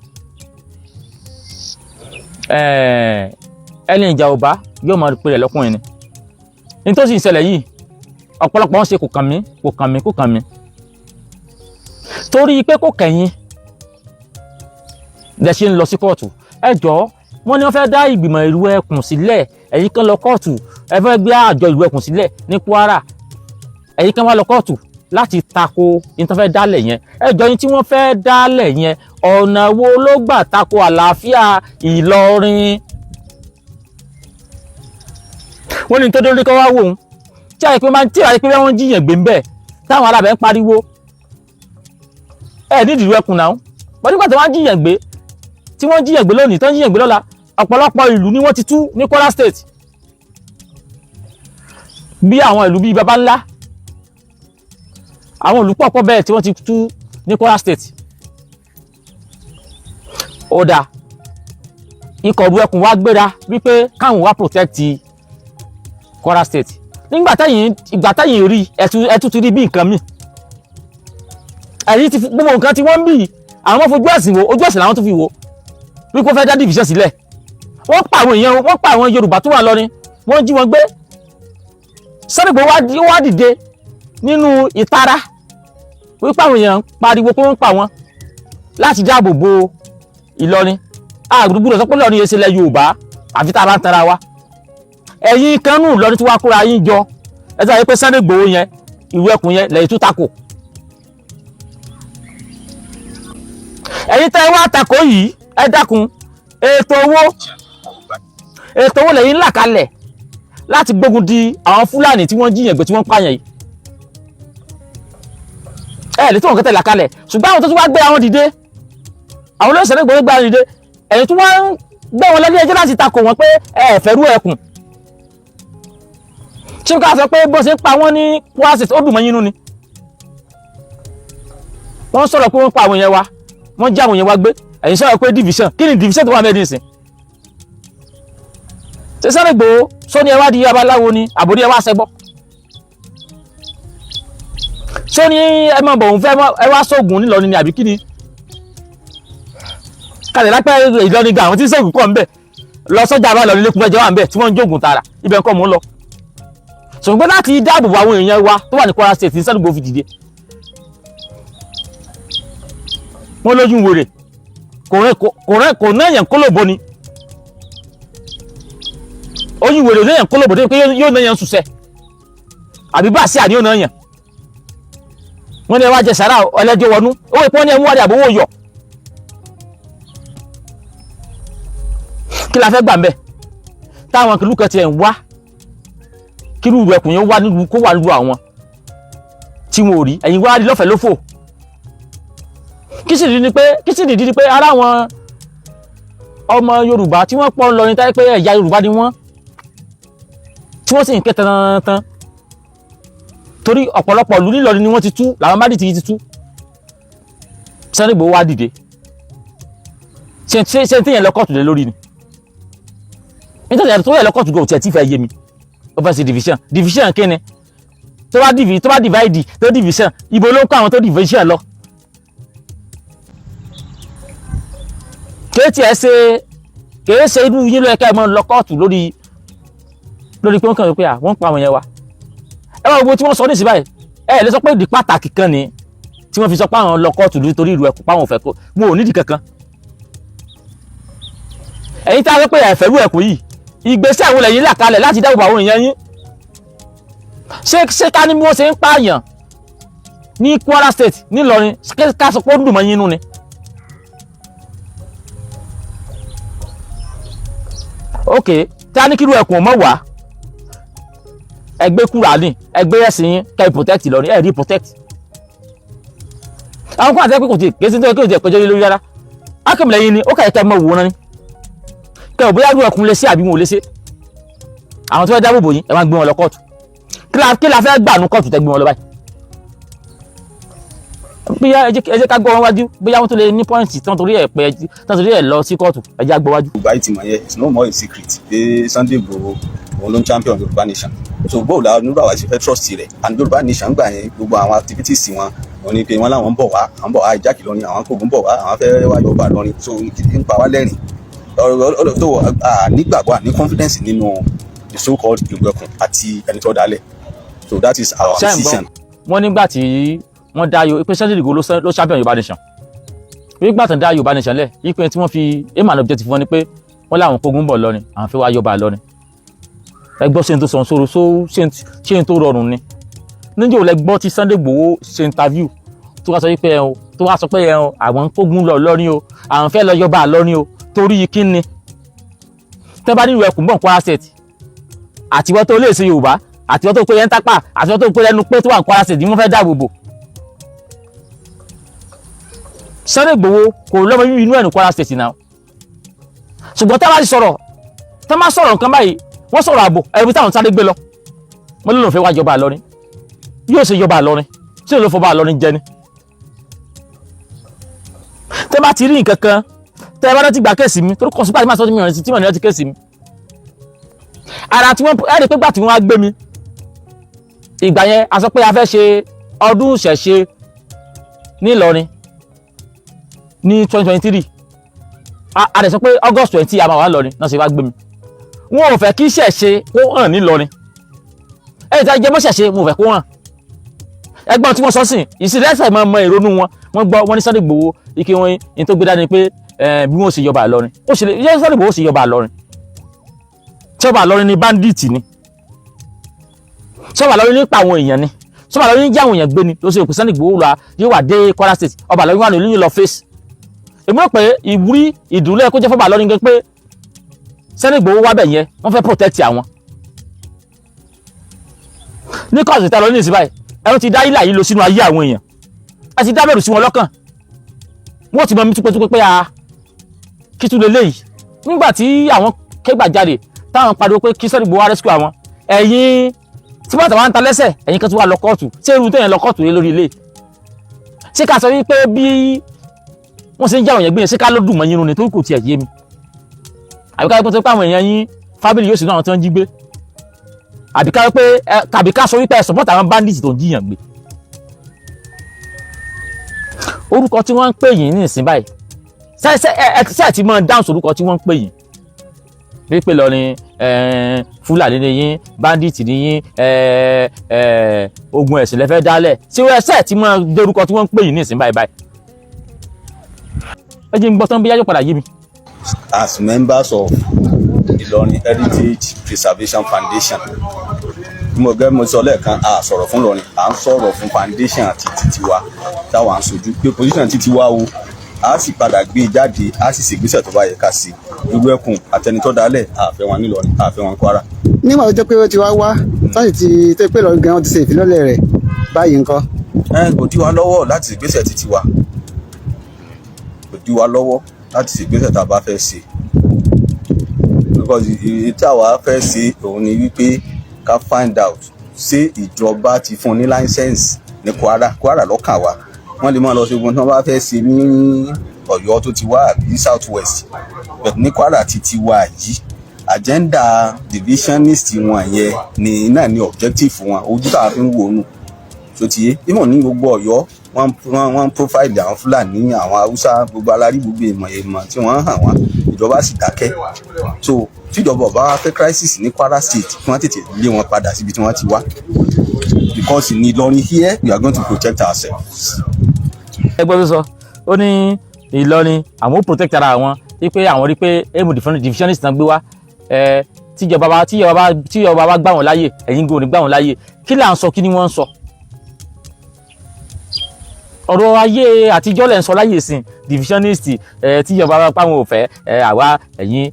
Speaker 2: ẹni ìjà ọba yóò máa pè rẹ̀ lọ́kùnrin ni nítòsí ìṣẹ̀lẹ̀ yìí ọ̀pọ̀lọpọ̀ wọn ṣe kò kàn mí torí pé kò kẹ̀yìn lẹ ṣe ń lọ sí kóòtù ẹ jọ̀ọ́ wọ́n ní wọ́n fẹ́ dá ìgbìmọ̀ ìlú ẹkùn sílẹ̀ ẹ̀yin kan lọ kóòtù ẹ fẹ́ gbé àjọ ìlú ẹkùn sílẹ̀ ní Kwara ẹ̀yin kan wá lọ kóòtù láti tako ní tó fẹ́ dálẹ̀ yẹn ẹ jọ̀ọ́ yín tí wọ́n fẹ́ dálẹ̀ yẹn ọ̀nà wo ló gbà tako àlàáfíà Ìlọrin wọ́n ní tó dórí kọ́ wá wò ó tí àyè pé wọ́n jiyàn gbé ń bẹ̀ táwọn alábẹ́ ń pariwo nídìí ìlú ẹkùn náà wọ́n nígbà tí wọ́n jiyàn gbé lónìí tó ń jiyàn gbé lọ́la ọ̀pọ̀lọpọ̀ ìlú ni wọ́n ti tú ní Kwara State bí àwọn ìlú bíi baba ńlá àwọn ìlú pọ̀pọ̀ bẹ́ẹ̀ tí wọ́n ti tú ní Kwara State ó dáa ikọ̀ ìlú ẹkùn wá gbéra wípé káwọn wá protect Kwara State ìgbà táyìn rí ẹtú ti rí bí nǹkan míì ẹ̀yìn ti gbogbo nǹkan tí wọ́n ń bì àwọn fojú ẹ̀sìn wo ojú ẹ̀sìn làwọn tún fi wo wípé ó fẹ́ dá division sílẹ̀ wọ́n pa àwọn Yorùbá tó wà lọ́rin wọ́n jí wọn gbé Sunday Igboho wá dìde nínú ìtara wípé àwọn èèyàn pariwo pé wọ́n pa wọn láti dáàbò bo Ìlọrin àgbègbè sọ pé Ìlọrin yẹn ṣe lẹ̀ Yorùbá àfi tá a bá ń tara wa ẹ̀yin kan nù Ìlọrin tí wàá kóra yín jọ ẹ sọ pé Sunday Igboho yẹn ìlú ẹkùn yẹn lẹ́yìn tó takò ẹ̀yin tẹ́ wá takò yìí ẹ dákun ètò owó lẹ́yìn là kalẹ̀ láti gbógun di àwọn Fúlàní tí wọ́n jíyàn gbé tí wọ́n pààyàn yìí lè tó wọn kẹtẹ là kalẹ̀ ṣùgbọ́n àwọn tó tún wá gbé àwọn dìde àwọn olóyè Sunday Igboho gbé àwọn dìde ẹ̀yin tún wá ń gbé wọn lẹ́ni ẹjọ́ láti takò wọn pé ẹ fẹ́ rú ẹkùn ṣé ká sọ pé bó ṣe ń pa wọ́n ní Kwara State ó dùn mọ́ yín nú ni wọ́n sọ̀rọ̀ pé wọ́n pa àwọn yẹn wa wọ́n já àwọn yẹn wá gbé ẹ̀yin sọ̀rọ̀ pé division kí ni division tó wà mẹ́rin sìn ṣé Sunday Igboho sọ ni ẹ wá di babaláwo ni àbòrí ẹ wá ṣẹbọ sọ ni ẹ mọ̀ bọ̀ òun fẹ́ ẹ wá sóògùn nílọrin ni àbí kí ni kàlẹ́ lápẹ́ Ìlọrin gan àwọn tí sóògùn kọ́ ń bẹ̀ lọ sọ́jà bá Ìlọrin lẹ́kùn ẹjọ́ wà ń bẹ̀ tí wọ́n ń jóògùn tààrà ibẹ̀ kọ́ mò ń lọ ṣùgbọ́n láti dáàbò bo àwọn èèyàn wa tó wà ní Kwara State ní Sunday Igboho fi dìde wọ́n lójú wèrè kò náyàn kólòbó ni ojú wèrè náyàn kólòbó tó pé yóò náyàn sùsẹ́ àbí bá sí àní yóò náyàn wọ́n ní ẹ wá jẹ sàrà ọlẹ́jọ́ wọnú owó ìpọ́n ní ẹmú wádìí àbówó yọ kí la fẹ́ gbà ń bẹ̀ táwọn kìlú kan ti ẹ̀ ń wá kí irú ẹkùn yẹn wá nílùú kó wà nílùú àwọn tí wọn ò rí ẹ̀yin wá rí lọ́fẹ̀ẹ́ lófò kí sì dìdí ni pé ara àwọn ọmọ Yorùbá tí wọ́n pọ̀ ń lọ ní táyé pé ẹ̀yà Yorùbá ni wọ́n tí wọ́n sì ń ké tantan torí ọ̀pọ̀lọpọ̀ ìlú nílọrin ni wọ́n ti tú làwọn bá dìtì ti tú Sunday Igboho wá dìde ṣe tí yẹn lọ kọ́ọ̀tù lé lórí ni nítorí tó yẹ lọ kọ́ọ̀tù gò tí ẹ ti fẹ́ yé mi ó fẹ́ ṣe division kí ni tó bá divide tó division ibo ló ń kọ́ àwọn tó division lọ kèé ṣe irú yín ló yẹ ká ẹ mọ lọ kọ́ọ̀tù lórí pé wọ́n kàn pé wọ́n pa àwọn yẹn wa ẹ wá gbogbo tí wọ́n sọ ní ìsìbáyìí ẹ lè sọ pé ìdí pàtàkì kan ni tí wọ́n fi sọ pé àwọn lọ kọ́ọ̀tù nítorí ìlú ẹkùn páwọn òfẹ́ kó wọn ò nídìí kankan ẹ̀yin tá a rẹ pé ẹ̀fẹ̀rú ẹkùn yìí ìgbésẹ̀ àwọn lẹ́yìn là kalẹ̀ láti dáàbò àwọn èèyàn yín ṣé ká ní bí wọ́n ṣe ń pààyàn ní Kwara State nílọrin ká sọ pé ó dùn mọ́ yín nú ni ok tí a ní kírú ẹkùn ọmọ wá ẹgbẹ́ Kùránì ẹgbẹ́ ẹ̀sìn yín kẹ́ protect Ìlọrin ẹ̀rí protect àwọn kan àti ẹgbẹ́ kò tí kèsì tó kí o jẹ́ pẹ̀jọ́ lórí rárá akẹ́mìlẹ̀ yín ni ó kẹ́ mọ̀ wò náà ni kẹ́ ò bóyá irú ẹkùn lè ṣe àbí wọn ò lè ṣe àwọn tó fẹ́ dáàbò bò yín ẹ máa gbé wọn lọ kóòtù kí la fẹ́ gbà nú kóòtù tẹ́ gbé wọn lọ báyìí bóyá ẹ jẹ́ ká gbọ́ wọn wájú bóyá wọ́n tó lè ní pọ́ìntì tán torí ẹ̀ lọ sí kóòtù ẹ jẹ́ àgbọ̀ wájú.
Speaker 3: Yorùbá ìtìmọ̀ yẹn it's no more a secret pé Sunday Igboho òun ló ń champion Yorùbá nation so bóòlù àwọn nígbà wá sí fẹ́ trust rẹ̀ and Yorùbá nation gbà yẹn gbogbo àwọn activities wọn wọn ni pé wọn làwọn ń bọ̀ wá ìjákì lọ́rin àwọn kògùn bọ̀ wá àwọn fẹ́ wá yọba lọ́rin so ń pa wá lẹ́rìn tó nígbàgbọ́ àní confidence nínú the so called Ìgbẹ̀kùn àti ẹni tó dálẹ̀ so that is our decision.
Speaker 2: wọ́n nígbà tí wọ́n dá pé Sunday Igboho ló champion Yorùbá nation nígbà tó ń dá Yorùbá nation lẹ̀ ìpín tí wọ́n fi aim and objective wọn ni pé wọ́n láwọn kógun bọ̀ lọ́rin àwọn fẹ́ wá yọba lọ́rin ẹgbọ́ ṣe ń tó sọ sóró ṣe ń tó rọrùn ni níjẹ́ ò lẹ́gbọ́ tí Sunday Igboho ṣe interview tó wá sọ pé àwọn kógun lọ lọ́rin o àwọn fẹ́ lọ yọba lọ́rin o torí kí ni tẹ́ bá nílùú ẹkùn bọ̀ Kwara State àtiwọ́ tó lè ṣe Yorùbá àtiwọ́ tó pé yẹn ń tápà àtiwọ́ tó pé ẹnu pé tó wà ní Kwara State ni wọ́n fẹ́ dáàbò bò Sunday Igboho kò lọ́mọ inú ẹ̀ ní Kwara State náà ṣùgbọ́n tá a bá ti sọ̀rọ̀ tá a máa sọ̀rọ̀ nǹkan báyìí wọ́n sọ̀rọ̀ ààbò ẹ̀rù táwọn sáré gbé lọ wọ́n lè lọ́n fẹ́ wá jọba Ìlọrin yóò ṣe jọba Ìlọrin tí ò ló fọba Ìlọrin jẹ ni tẹ́ bá ti rí nǹkan kan tẹ́ bá ti gbà kéèsì mi torí kọ́sùpá ti máa sọ tí mi rìn sí tí mo ní ti kéèsì mi ara tí wọ́n ẹ̀rí pé gbà tí wọ́n á gbé mi ìgbà yẹn a sọ pé a fẹ́ ṣe ọdún ìṣẹ̀ṣe ní Ìlọrin ní 2023 a dẹ̀ sọ pé August 20 a máa wà lọ́rin náà ṣe wá gbé mi wọn ò fẹ́ kí ìṣẹ̀ṣe kó hàn ní Ìlọrin ẹ̀yìn tí a jẹ́ mọ́ṣẹ̀ṣe mo fẹ́ kó hàn ẹgbọ́n tí wọ́n sọ sìn ìsìlẹ́sẹ̀ máa mọ ìrònú wọn gbọ́ wọn ní Sunday Igboho ike wọn ní tó gbé dání pé bí wọ́n ṣe yọba Ìlọrin ó ṣe lè Sunday Igboho ṣe yọba Ìlọrin ṣọba Ìlọrin ni bandit ni ṣọba Ìlọrin nípa àwọn èèyàn ni ṣọba Ìlọrin ní jẹ́ àwọn èèyàn gbé ni ló ṣe òpin Sunday Igboho lọ yóò wà dé Kwara State ọba Ìlọrin wà ní olóyìn lọ fèsì èmi rò pé ìwúrí ìdúlẹ̀ kó jẹ́ fọba Ìlọrin gan pé Sunday Igboho wá bẹ̀ yẹn wọ́n fẹ́ protect àwọn ní kọ́ọ̀sì ìta lọ ní ìsìn báyìí ẹ̀rọ ti dá ilà yìí lọ sínú ayé àwọn èèyàn a ti dá bẹ̀rù sí wọn lọ́kàn wọ́n ti mọ mi túpẹ́túpẹ́ pé kí tún lè léyìí nígbà tí àwọn kẹ́gbàjáde táwọn pariwo pé kí Sunday Igboho wá rescue àwọn ẹ̀yin tí wọ́n tàwọn ń ta lẹ́sẹ̀ ẹ̀yin kan tún wá lọ kóòtù ṣé irú tẹ̀yìn lọ kóòtù lé lórí ilé ṣé ká sọ wípé bí wọ́n ṣe ń já àwọn èèyàn gbé yẹn ṣé ká ló dùn mọ́ yín nù ni torí kò tiẹ̀ yé mi àbíká yẹ kó tó pé àwọn èèyàn yín family yóò sì náà tí wọ́n jí gbé àbí ká sọ wípé ẹ support àwọn bandits tó ń jiyàn gbé. Orúkọ tí wọ́n ń pè yín ní ìsìn báyìí ṣe ti máa dáhùn sórúkọ tí wọ́n ń pè yín wípé Ìlọrin Fúlàní ni yín bandits ni yín ogun ẹ̀sìn lẹ́fẹ́ dálẹ̀ tí wọ́n ṣe ti máa dórúkọ tí wọ́n ń pè yín ní ìsìn báyìí. Ẹ jẹ́ ń gbọ́ tán bí yájọ́ padà yé mi.
Speaker 3: As members of Ilorin Heritage Preservation Foundation, mo gẹ́ mo sọ lẹ́ẹ̀kan a sọ̀rọ̀ fún Ìlọrin, à ń sọ̀rọ̀ fún foundation àti títí wa táwa ń sojú pé position títí wa o a sì padà gbé jáde a sì ṣègbésẹ̀ tó bá yẹ ká sí irú ẹkùn àtẹnitọ́ dálẹ̀ àfẹ́ wọn nílọrin àfẹ́ wọn Kwara.
Speaker 8: nígbà tó jẹ́ pé ó ti wá sáyìn tí tó pé Ìlọrin gan-an ti ṣe ìfilọ́lẹ̀ rẹ̀ báyìí ńkọ́.
Speaker 3: Kò dí wa lọ́wọ́ láti ṣègbésẹ̀ títí wa, kò dí wa lọ́wọ́ láti ṣègbésẹ̀ tá a bá fẹ́ ṣe because èyí tí àwa fẹ́ ṣe òun ni wípé ká find out ṣé ìjọba ti fún ní license ní Kwara lọ́kàn wa. Wọ́n lè máa lọ ṣogun tí wọ́n bá fẹ́ ṣe ní Ọ̀yọ́ tó ti wá àbí South West, but ní Kwara ti ti wá yìí agenda divisionist wọn yẹn ni náà ni objective wọn, ojú tá a fi ń wò nù tó ti yé. Ìmọ̀ ní gbogbo Ọ̀yọ́ wọ́n profile àwọn Fúlàní àwọn Haúsá gbogbo alárí gbogbo ìmọ̀ tí wọ́n hàn wọ́n, ìjọba sì dákẹ́. So tíjọba ọba wa fẹ́ crisis ní Kwara State kí wọ́n tètè lé wọn padà síbi tí wọ́n ti wá, because in Ilorin here we are going to protect ourselves.
Speaker 2: Ẹgbẹ́ tó sọ ó ní Ìlọrin àwọn ó protect ara wọn wípé àwọn rí pé Eemo divisionist náà gbé wá tíjọba bá gbà wọ́n láyè ẹ̀yin gbé òní gbà wọ́n láyè. Kí là ń sọ kí ni wọ́n ń sọ? Ọ̀rọ̀ ayé àtijọ́ lẹ̀ ń sọ láyè sìn divisionist tíjọba bá pàwọn ò fẹ́ àwa ẹ̀yin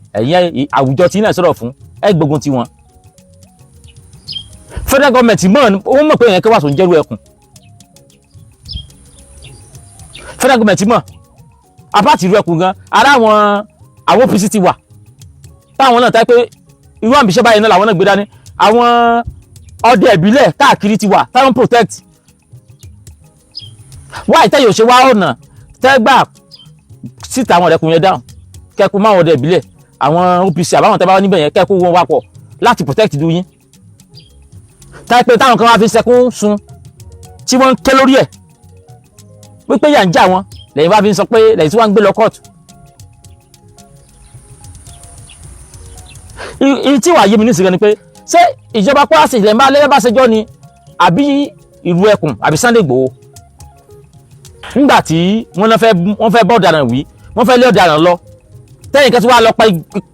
Speaker 2: àwùjọ tí náà sọ̀rọ̀ fún ẹ gbógun ti wọn. Federal government mọ̀ pé èèyàn kẹwàá tó ń jẹ́rú ẹkùn. Federal government mọ̀ apáàtì irú ẹkùn gan ara àwọn OPC ti wà táwọn náà táyé pé irú àmìṣẹ́ báyìí náà làwọn náà gbé dání. Àwọn ọdẹ ìbílẹ̀ káàkiri ti wà táwọn protect. Wáyé tẹ́yọ̀ ṣe wá ọ̀nà tẹ́gbà síta àwọn ọ̀dẹ́kùn yẹn dáhùn kẹ́kùn máwọn ọdẹ ìbílẹ̀ àwọn OPC àbáwọn tẹ́bá níbẹ̀ yẹn kẹ́kùn wọn wapọ̀ láti protect ìlú yín. Táyé pé táwọn kan wá fi sẹkún sun tí wọ́n ń ké lórí ẹ̀ wípé yà ń jà wọn lẹ́yìn bá fi ń sọ pé lẹ́yìn tí wọ́n ń gbé lọ kóòtù. Tí wàá yé mi nísìnyí ni pé ṣé ìjọba Kwara State lẹ́yìn bá lẹ́yìn bá ṣẹjọ́ ni àbí ìlú ẹkùn àbí Sunday Igboho? Nígbà tí wọ́n fẹ́ bọ́ ọ̀daràn wí wọ́n fẹ́ lé ọ̀daràn lọ tẹ́yìn kan tí wàá lọ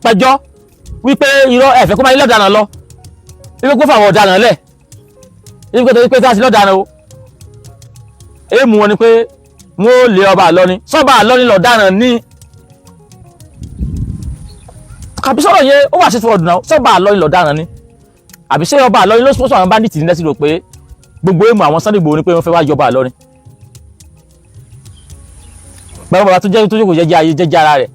Speaker 2: pẹjọ́ wípé irọ́ ẹ̀fẹ́ kó máa lé ọ̀daràn lọ wípé kó fàwọn ọ̀daràn lẹ̀ wípé tí a ti lọ́daràn o. Èèmù wọn ni pé wọ́n ó lé ọba Ìlọrin sọ́ba Ìlọrin lọ̀daràn ní kàbí sọ̀rọ̀ yẹn ó wà sí fún ọdún náà sọ́ba Ìlọrin lọ̀daràn ní àbí ṣé ọba Ìlọrin ló sọ́sọ́ àwọn bandits ní lẹ́sìn rò pé gbogbo Èèmù àwọn Sunday Igboho ni pé wọ́n fẹ́ wá jọba Ìlọrin. Gbàgbọ́ bàbá tó jókòó jẹ́jẹ́ ara rẹ̀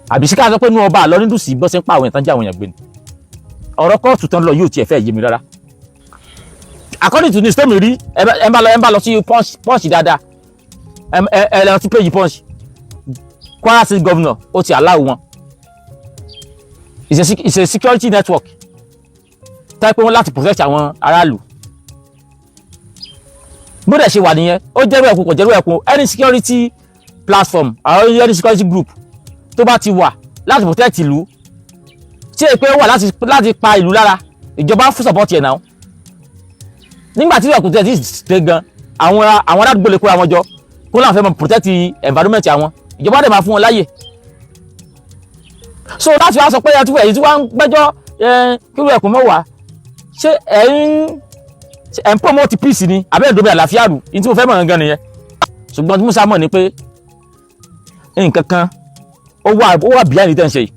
Speaker 2: àbí sí ká sọ pé inú ọba Ìlọrin dùn sí bọ́ sí ń pa àwọn ìtàn jẹ́ àwọn èèyàn gbé ni. Ọ̀rọ̀ kóòtù tán lọ yóò tiẹ̀ fẹ́ yé mi rárá. According to news tẹ́mi rí ẹ bá lọ sí punch dáadáa ẹ lọ sí page punch Kwara State governor ó ti allow wọn. It's a security network táyé pé wọ́n láti protect àwọn aráàlú. Bó dẹ̀ ṣe wà nìyẹn ó jẹ́rú ẹ̀kún kò jẹ́rú ẹ̀kún any security platform or any security group tó bá ti wà láti protect ìlú tí èpè wà láti pa ìlú lára ìjọba fún support yẹn náà. Nígbà tí ẹ̀kún tẹ̀ tí ṣe gan àwọn aládùúgbò lè kóra wọn jọ kó láwọn fẹ́ mọ protect environment àwọn ìjọba dẹ̀ máa fún wọn láyè. So láti wá sọ pé èyí tí wọ́n ń gbẹ́jọ́ kí ẹ̀kún mẹ́wàá ṣé ẹ̀ ń promote peace ni àbẹ́ ìdóbi àlàáfíà rù ní tí mo fẹ́ mọ̀ gangan nìyẹn. Ṣùgbọ́n tí Musa mọ̀ ni pé nǹkan kan ó wà bíyà ní tẹ̀sí yìí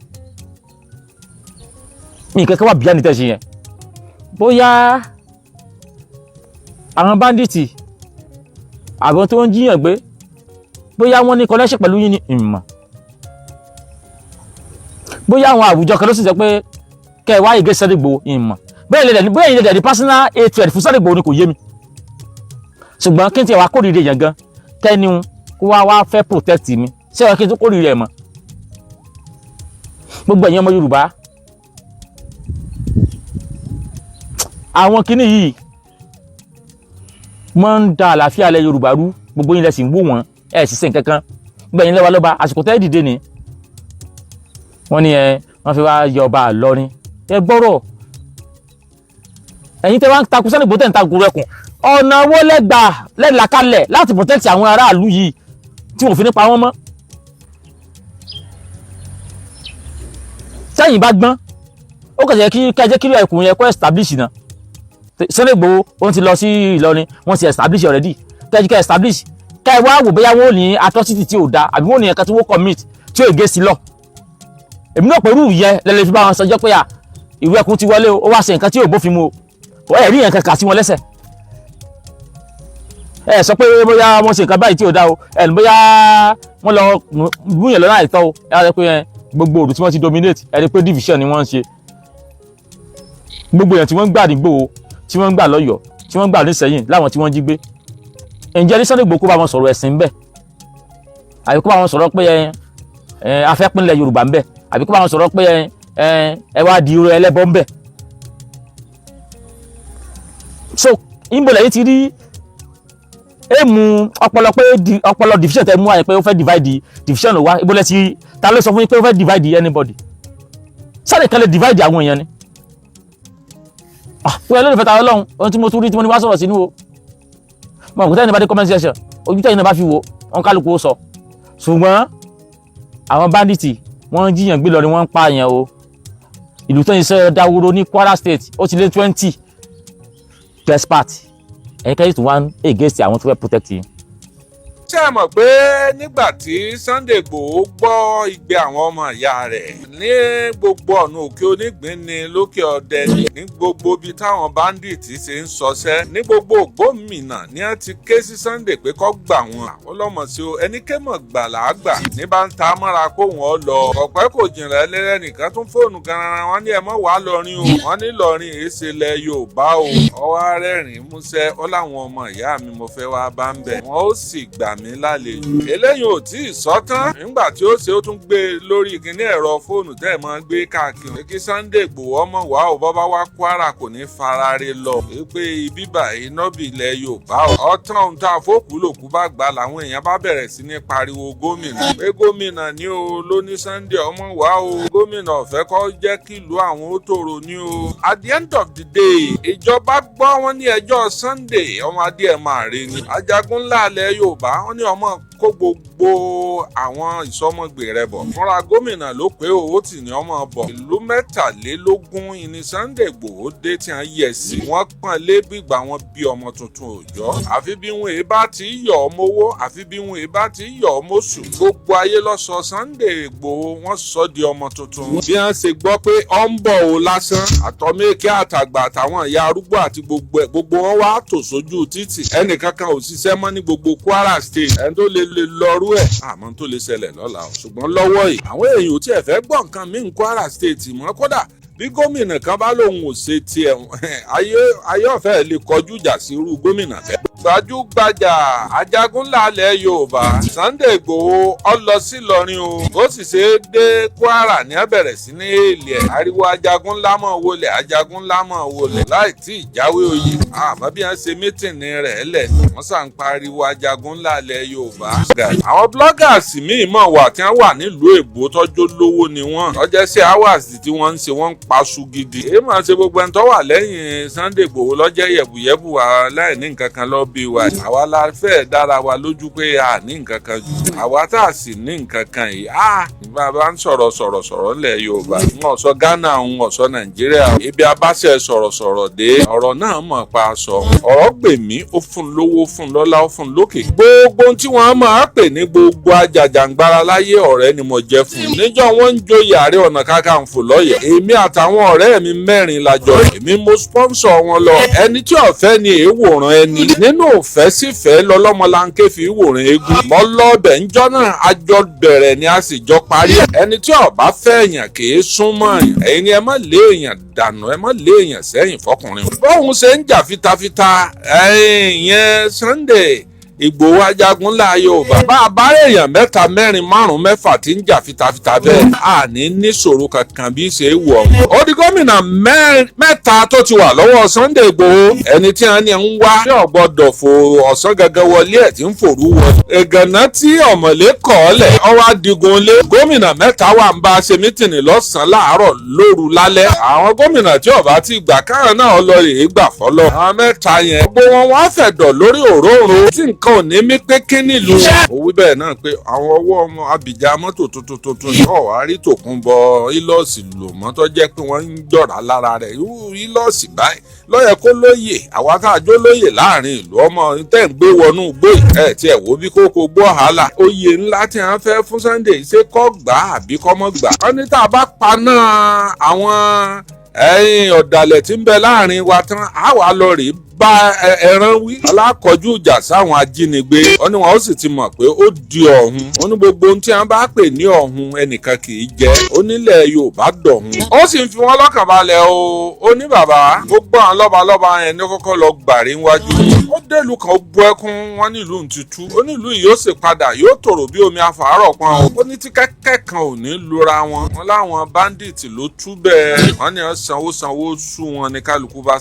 Speaker 2: nǹkan kan wà bíyà ní tẹ̀sí yẹn. Bóyá àwọn bandits àwọn tó ń jíyàn gbé bóyá wọ́n ní connection pẹ̀lú yín ní ìmọ̀. Bóyá àwọn àwùjọ kan ló sì sọ pé kẹ́ ẹ wá ìgbé Sunday Igboho ìmọ̀. Bóyá ilẹ̀ ní personal hatred fún Sunday Igboho ni kò yé mi. Ṣùgbọ́n kí n tiẹ̀ wá kórìíre yẹn gan kẹ́ni kó wá fẹ́ protect mi ṣé wọ́n kí n tó kórìíre ẹ̀ mọ́. Gbogbo ẹ̀yin ọmọ Yorùbá àwọn kinní yìí wọ́n ń da àlàáfíà ilẹ̀ Yorùbá rú, gbogbo yín lẹ sì ń wò wọ́n ẹ̀ sì ṣe nǹkan kan gbẹ̀yìn lẹ́wà lọ́ba àsìkò tẹ́ dìde ni wọ́n ní wọ́n fi wá yọ ọba Ìlọrin. ẹ gbọ́rọ̀ ẹ̀yin tẹ́ wá ń takú Sunday Igboho tẹ́ ń takú rẹkùn, ọ̀nà owó lẹ́làkalẹ̀ láti protect àwọn aráàlú yìí tí wọ́n fi nípa wọn mọ́. sẹ́yìn bá gbọ́n ó kẹ̀jẹ́ kí kẹjẹ́ kí ẹkùn yẹn kọ́ establish náà. Sunday Igboho ó ti lọ sí Ìlọrin wọ́n ti establish already, kẹ́ establish kẹ́ wá wò bóyá wọ́n ní atrocity tí ò da àbí wọ́n ní ẹ̀ka tí wọ́n commit tí ò gé sí lọ. èmi náà pẹ̀lú ìyẹn lẹ́lẹ́ fi bá wọn sọjọ́ pé ìwé ẹkùn ti wọlé ó wá ṣe nǹkan tí ò bófin mu o ẹ̀ rí yẹn kankan sí wọn lẹ́sẹ̀. ẹ sọ pé bóyá wọ́n ṣe nǹkan báyìí tí ò da o ẹ̀ bóyá wọ́n lọ gúnyàn lọ́nà àìtọ́ o ẹ wá sọ pé gbogbo òrù tí wọ́n ti dominate ẹ rí pé division ni wọ́n ń ṣe. gbogbo èèyàn tí wọ́n ń gbà nígbò tí wọ́n ń gbà lọ́yọ̀ọ́ tí wọ́n ń gbà nísẹ̀yìn láwọn tí wọ́n jí gbé. ǹjẹ́ ní Sunday Igboho kó bá wọn sọ̀rọ̀ ẹ̀sìn bẹ́ẹ̀ àbí kó bá wọn sọ̀rọ̀ pé afẹ́pínlẹ̀ Yorùbá ń bẹ àbí kó bá wọn sọ̀rọ̀ pé ẹ wá di irú ẹlẹ́bọ ń bẹ. so ìbò lẹ́yìn ti rí èèmù ọpọlọ division tẹ mú àyè pé ó fẹ́ divide division wa ìbò lẹ́ ti ta ló sọ fún yín pé ó fẹ́ divide anybody sáré kan lè divide àwọn èèyàn ni. pé lórí ìfẹ́ta Ọlọ́run ohun tí mo tún rí tí mo ní wá sọ̀rọ̀ sínú o mọ̀ kò tẹ́ni bá dé comment section ojú tẹ́yìn náà bá fi wo wọn kálukú ó sọ. ṣùgbọ́n àwọn bandits wọ́n jíyàn gbé lọ ni wọ́n ń pààyàn o. ìlú tó ń ṣe dáwúrò ní Kwara State ó ti lé 20 despart ẹ̀ka yìí tún wá against àwọn tó fẹ́ protect yìí.
Speaker 5: ṣé ẹ mọ̀ pé nígbà tí Sunday Igboho gbọ́ igbe àwọn ọmọ ìyá rẹ̀ ní gbogbo ọ̀nà òkè onígbín ni lókè ọdẹ ní gbogbo ibi táwọn bandits ṣe ń ṣọṣẹ́ ní gbogbo ògbómìnà ni wọ́n ti ké sí Sunday pé kó gbà wọn. ó lọ́mọ sí o ẹni kémọ̀ gbà làágbà ní bá ń ta mọ́ra kó wọ́n lọ. ọ̀pẹ́ kò jìnrà ẹlẹ́rẹ́ nìkan tún fóònù gan-an wọn ní ẹ mọ́ wàá lọrin o wọ́n ní lọrin èéṣe lẹ Yorùbá o. ọwọ́ arẹ́rìn músẹ́ ó láwọn ọmọ ìyá mi mo fẹ́ wá bá ń bẹ̀ wọ́n ó sì gbà mí lálejò. eléyìí ò tí ì sọ tán nígbà tí ó ṣe ó tún gbé lórí kíní ẹ̀rọ fóònù tẹ́ ẹ̀ máa gbé káàkiri. kí Sunday Igboho ọmọ wa ò bọ́ bá wá Kwara kò ní farare lọ. pé ibi báyìí nọ́bì ilẹ̀ Yorùbá ọ̀tán ohun tá a fókù lòkú bá gbà làwọn èèyàn bá bẹ̀rẹ̀ sí ní pariwo gómìnà. pé gómìnà ní o ló ní Sunday ọmọ wa o gómìnà ọ̀fẹ́ kọ́ jẹ́ kí ìlú àwọn ó tòrò ní o. at the end of the day ìjọba gbọ́ wọn ní ẹjọ́ Sunday ọmọ adé máa rí ni. Ajagun ńlá ilẹ̀ Yorùbá wọn ní ọmọ kó gbogbo àwọn ìsọmọgbè rẹ̀ bọ̀. fúnra gómìnà ló pé owó tì ní ọmọ bọ̀. ìlú 23 ìní Sunday Igboho dé tí wọ́n yẹ̀ sí. wọ́n pọ́n lé bígbà wọn bí ọmọ tuntun òòjọ́. àfi bí wọn èébá ti yọ̀ ọmọ owó àfi bí wọn èébá ti yọ̀ ọmọ oṣù. gbogbo ayé ló sọ Sunday Igboho wọ́n sọ di ọmọ tuntun. bí wọ́n ṣe gbọ́ pé ọ ń bọ̀ o lásán àtọ́mẹ́kẹ́ àtàgbà àtàwọn ìyá arúgbó àti gbogbo wọn wá tò sójú títì. ẹnìkankan ò ṣiṣẹ́ mọ́ ní gbogbo Kwara State. ẹni tó lè lọ́rú ẹ̀ àmọ́ tó lè ṣẹlẹ̀ lọ́la o. ṣùgbọ́n lọ́wọ́ yìí àwọn èèyàn ò tiẹ̀ fẹ́ gbọ́ nǹkan mí ní Kwara State mọ́ kódà bí gómìnà kan bá lóun ò ṣe tiẹ̀ ayé ọ̀fẹ́ lè kọjú ìjà sí irú gómìnà bẹ́ẹ̀. gbajúgbajà Ajagun lálẹ́ Yorùbá Sunday Igboho ó lọ sí Ìlọrin o ó sì ṣe é dé Kwara ní abẹ̀rẹ̀ sí ní èlé ẹ̀ ariwo Ajagun lámọ̀ wọlé Ajagun lámọ̀ wọlé láì tí ìjáwé oyè àmọ́ bí wọ́n ṣe mítìnì rẹ̀ lẹ̀ wọ́n sàn pariwo Ajagun lálẹ́ Yorùbá. àwọn bloggers míì mọ̀ wà tí wọ́n wà nílùú èbó tọ́jú lówó ni wọ́n lọ́jọ́ sí hours tí wọ́n ń ṣe wọ́n ń paṣu gidi. èyí máa ṣe gbogbo ẹni tó wà lẹ́yìn Sunday Igboho lọ́jọ́ yẹ̀bùyẹ̀bù wa láì ní nǹkan kan lọ́ bí wa. àwa la fẹ́ dára wa lójú pé a ní nǹkan kan jù. àwa tá a sì ní nǹkan kan yìí bàbá ń sọ̀rọ̀ ńlẹ̀ Yorùbá. wọn sọ Ghana wọn sọ Nàìjíríà. ibi abáṣẹ sọ̀rọ̀ dé ọ̀rọ̀ náà mọ̀ pa sọ. ọ̀rọ̀ gbèmí ó fún lówó fún lọ́lá ó fún lókè. gbogbo tí wọ́n máa pè ní gbogbo ajàjàngbara láyé ọ̀rẹ́ ni mo jẹ́ fún. níjọ́ wọ́n ń joyè Ààrẹ Ọ̀nà Kakanfò lọ́yẹ̀. èmi àtàwọn ọ̀rẹ́ mi 4 lájọ. èmi mo sponsor wọn lọ. ẹni tí ọ̀fẹ́ ni èèwòrán ẹni. nínú òfẹ́ sífẹ́ lọ́lọ́mọlanké fi wòrán eégún. mọ́ lọ́ọ̀bẹ̀ ńjọ́ náà àjọ bẹ̀rẹ̀ ni a sì jọ parí. ẹni tí ó bá fẹ́ èèyàn kì í súnmọ́ èèyàn. ẹ̀yin ni ẹ má lé èèyàn dànù ẹ má lé èèyàn sẹ́yìn fọkùnrin. bóun ṣe ń jà fitafita ìyẹn Sunday Ìgbòho Ajagunlá Yorùbá bá a bá èèyàn 3, 4, 5, 6 tí ń jà fitafita bẹ́ẹ̀ àní níṣòro kankan bí ṣe é wọ̀ ó di gómìnà 3 tó ti wà lọ́wọ́ Sunday Igboho ẹni tí wọ́n ní ń wá ní ọ̀gbọ́dọ̀ fò ọ̀sán gangan wọlé ẹ̀ tí ń fòrú wọ ìgànnà tí ọ̀mọ̀lé kọ̀ọ́lẹ̀ ọwọ́ adigun lé gómìnà 3 wà ń bá a ṣe mítìnì lọ́sàn-án láàárọ̀ lóru lálẹ́ àwọn gómìnà tí ọba ti gbà káwọn náà lọ rèé gbà fọlọ́ àwọn 3 yẹn gbogbo wọn wá fẹ̀dọ̀ lórí òróǹro tí nǹkan ò ní mí pé kí nílùú ó wí bẹ́ẹ̀ náà pé àwọn ọwọ́ ọmọ Abidjan mọ́tò tuntun náà wá rí tòkun bọ ílọ́ọ̀sì lò mọ́tò jẹ́ pé wọ́n ń jọ̀rá lára rẹ̀ ílọ́ọ̀sì báyìí lọ́yẹ̀ kó lóye àwa tá a jó lóye láàrin ìlú ọmọ tẹ́ ń gbé wọnú gbòì ẹ̀ tí ẹ̀ wo bí kókó gbọ́ hàlà oyè ńlá tí wọ́n fẹ́ fún Sunday ṣé kọ́ gbà àbí kọ́ mọ́ gbà wọ́n ní tá a bá paná àwọn ọ̀dàlẹ̀ tí ń bẹ láàrin wa tán á wà lọ rèé bá ẹran wí alákọ̀ọ́jú ìjà sáwọn ajínigbé wọ́n ní wọn ó sì ti mọ̀ pé ó di ọ̀hún wọ́n ní gbogbo ohun tí wọ́n bá pè ní ọ̀hún ẹnìkan kì í jẹ́ onílẹ̀ Yorùbá dọ̀hún. ó sì ń fi wọn lọ́kàn balẹ̀ o ó ní bàbá gbogbo àwọn lọ́balọ́ba yẹn ní kọ́kọ́ lọ gbàrí wájú ó délùú kan ó bú ẹkún wọn nílùú ń tutù ó nílùú yìí ó sì padà yóò tòrò bí omi afàárọ̀ pọn ó ní tí kẹ́kẹ́ kan ò ní lura wọn láwọn báńdíìtì ló tú bẹ́ẹ̀ wọ́n ní sanwó sú wọn ní kálukú bá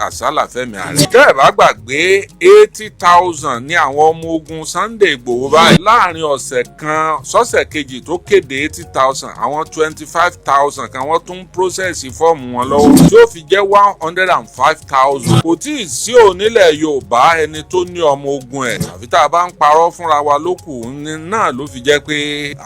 Speaker 5: àsálà fẹ́mi àrẹ tẹ́ ẹ̀ bá gbàgbé 80,000 ní àwọn ọmọ ogun Sunday Igboho báyìí láàrin ọ̀sẹ̀ kan sọ́sẹ̀ kejì tó kéde 80,000 àwọn 25,000 kan wọ́n tún process fọ́ọ̀mù wọn lọ́wọ́ tí ó fi jẹ́ 105,000 kò tí ì sí onílẹ̀ Yorùbá ẹni tó ní ọmọ ogun ẹ̀ àfi tá a bá ń parọ́ fúnra wa lókù náà ló fi jẹ́ pé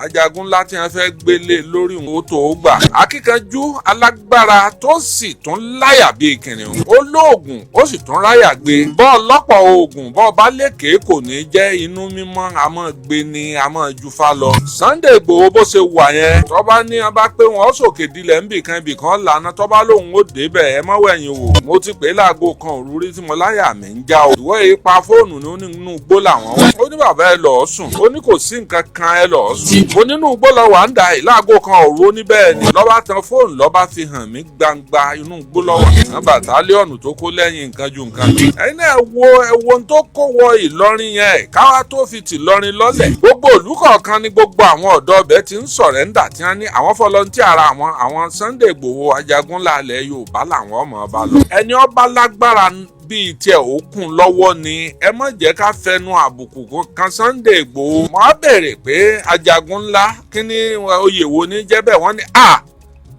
Speaker 5: Ajagunlá tí wọ́n fẹ́ gbélé lórí òun tó gbà akíkanjú alágbára tó sì tún láyà bíi kìnìún olóògùn ó sì tún ráyà gbé bọ́ ọlọ́pọ̀ oògùn bọ́ ọba lékè kò ní jẹ́ inú mímọ́ àmọ́ gbé ni àmọ́ jufa lọ. Sunday Igboho bó ṣe wà yẹn tọ́ba ní abá pé wọ́n sòkè dilẹ̀ nbìkan lànà tọ́ba lòun ó débẹ̀ ẹ mọ́ wẹ̀yìn wò mo ti pè é láago kan òru rí tí mo láyà mi ń já o. ìwọ yìí pa fóònù nínú igbó làwọn wá. ó ní bàbá ẹ lọ́ọ́ sùn ó ní kò sí nǹkan kan ẹ lọ́ọ́ sùn. mo nínú igbó lọ wà ń da ẹ̀ láago kan òru ó ní bẹ́ẹ̀ ni lọ́ba tan fóònù lọ́ba fi hàn mí gbangba inú igbó lọ́wọ́ àwọn bàtálíọ̀nù tó kó lẹ́yìn nǹkan ju nǹkan. ẹ̀yin náà wo tó kó wọ Ìlọrin yẹn káwá tó fi ti Ìlọrin lọ́lẹ̀ gbogbo ìlú kọ̀ọ̀kan ní gbogbo àwọn ọ̀dọ́ ọbẹ̀ ti ń sọ̀rẹ́ńdà tí wọ́n ní àwọn fọlọ́ntì ara àwọn Sunday Igboho Ajagunlá ilẹ̀ Yorùbá làwọn ọmọ ọba lọ ẹni ọba lágbára bíi tiẹ̀ òkun lọ́wọ́ ni ẹ má jẹ́ ká fẹnu àbùkù kan Sunday Igboho mo á bèrè pé Ajagunlá kí ni oyè wo ní jẹ́ bẹ́ẹ̀ wọ́n ní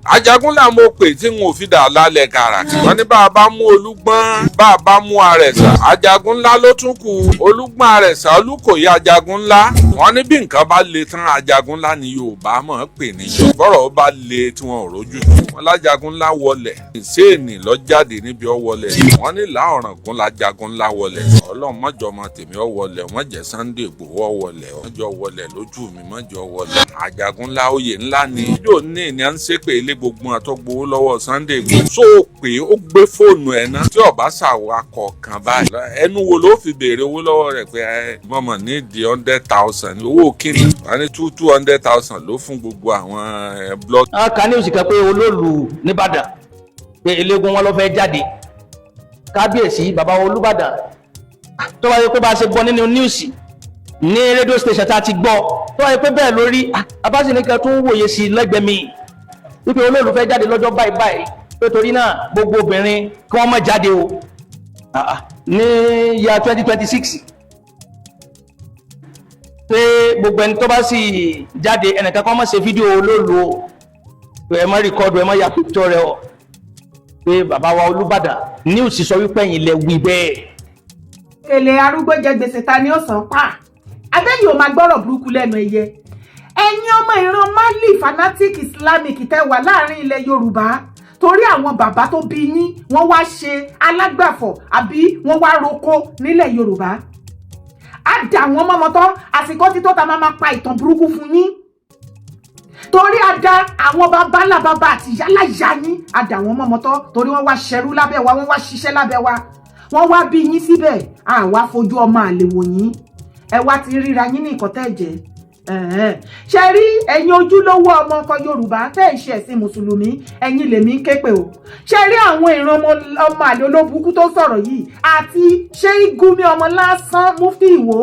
Speaker 5: Ajagunlá mo pè tí n ò fi dà lálẹ́ kàrà wọ́n ní bá a bá mú Olúgbọ́n bá a bá mú Àrẹ̀sà Ajagunlá ló tún kù Olúgbọ́n Àrẹ̀sà Olúkòyí Ajagunlá wọ́n ní bí nǹkan bá le tán Ajagunlá ni Yorùbá mọ̀ pè ní bọ́rọ̀ bá le tí wọ́n ò rójú wọn lájagunlá wọlẹ̀ ìséènì lọ́jáde níbi ọwọlẹ̀ wọ́n ní Láọ̀ràngún lájagunlá wọlẹ̀ Ọlọ́run mọ́jọ ọmọ tèmi ọwọlẹ̀ wọ́n jẹ́ Sunday Igboho ọwọlẹ̀ mọ́jọ wọlẹ̀ lójú mi mọ́jọ wọlẹ̀ Ajagunlá oyè ńlá ni yóò ní ìní à ń ṣépè ilé gbogbo àtọ́gbowó lọ́wọ́ Sunday Igboho so pé ó gbé fóònù ẹ̀ náà tí ọba ṣàwakọ̀ kan báyìí ẹnu wo ló fi béèrè owó lọ́wọ́ rẹ̀ pé mọ̀mọ́ ní di 100,000 owó kíni wọ́n ní 200,000 ló fún gbogbo àwọn blọọkì.
Speaker 10: a kà ní òsì kan pé olóòlù nìbàdàn pé eléégún wọn ló fẹ́ jáde kábíyèsí bàbá Olúbàdàn tó wáyé pé bá a ṣe gbọ́ nínú níùsì ní rédíò station tá a ti gbọ́ tó wáyé pé bẹ́ẹ̀ lórí abáṣenìkan tún wòye sí i lẹ́gbẹ̀ẹ́ mi wípé olóòlù fẹ́ jáde lọ́jọ́ báyìí báyìí pé torí náà gbogbo obìnrin kí wọ́n má jáde o ní ya 2026 pé gbogbo ẹni tó bá sì jáde ẹnìkan kan má ṣe fídíò olóòlù o ẹ má rìkọ́dù ẹ má ya píktọ́ rẹ o pé bàbá wa Olúbàdàn ní òsì sọ wípé ẹ̀yin lẹ wí bẹ́ẹ̀.
Speaker 4: èlé arúgbó jẹ gbèsè ta ni ó san pa abẹ́yìn ò máa gbọ́rọ̀ burúkú lẹ́nu ẹyẹ ẹ̀yin ọmọ ìran Mali fanatic Islamic tẹ́ wà láàrin ilẹ̀ Yorùbá torí àwọn bàbá tó bí yín wọ́n wá ṣe alágbàfọ̀ àbí wọ́n wá roko nílẹ̀ Yorùbá á dà wọ́n mọ́mọ́tọ́ àsìkò tí tó ta máa pa ìtàn burúkú fún yín torí a dá àwọn babalá bàbá àti yálà ìyá yín a dà wọ́n mọ́mọ́tọ́ torí wọ́n wá ṣẹrú lábẹ́ wa wọ́n wá ṣiṣẹ́ lábẹ́ wa wọ́n wá bí yín síbẹ̀ àwa fojú ọmọ àlè wò yín ẹ wá ti ríra yín ní ìkọ́tẹ́ ẹ̀jẹ̀ ṣe rí ẹ̀yin ojúlówó ọmọ ọkọ Yorùbá tẹ́ ẹ̀ ṣe ẹ̀sìn mùsùlùmí ẹ̀yin lèmi ń ké pè o ṣe rí àwọn ìran ọmọ àlè olóbùkú tó sọ̀rọ̀ yìí àti ṣé Gumi ọmọ lásán Mufti Ìwó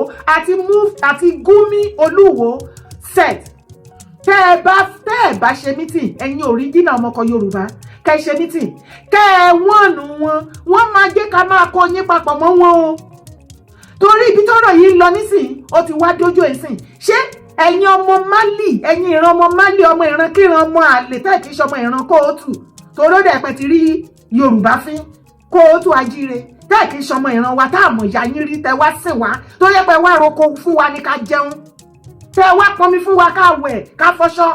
Speaker 4: àti Gumi Olúwo set tẹ́ ẹ bá ṣe meeting ẹ̀yin original ọmọ ọkọ Yorùbá kẹ́ ṣe meeting kẹ́ ẹ wọ́n máa jẹ́ ká máa kó yín papọ̀ mọ́ wọn o torí ibi tọ́rọ̀ yìí lọ nísìnyí ó ti wá dójú ẹ̀sìn ṣé ẹ̀yin ọmọ Málì ẹ̀yin ìran ọmọ Málì ọmọ ìran kíran ọmọ àlè tẹ́ kìí ṣọmọ ìran kóòtù toró dẹ̀ pẹ́ ti rí Yorùbá fín kóòtù ajíire tẹ́ kìí ṣọmọ ìran wa tá àmọ̀ ìyá yín rí tẹ́ wá sìn wá tó yẹ pé wá roko fún wa ní ká jẹun tẹ́ wá pọnmi fún wa ká wẹ̀ ká fọṣọ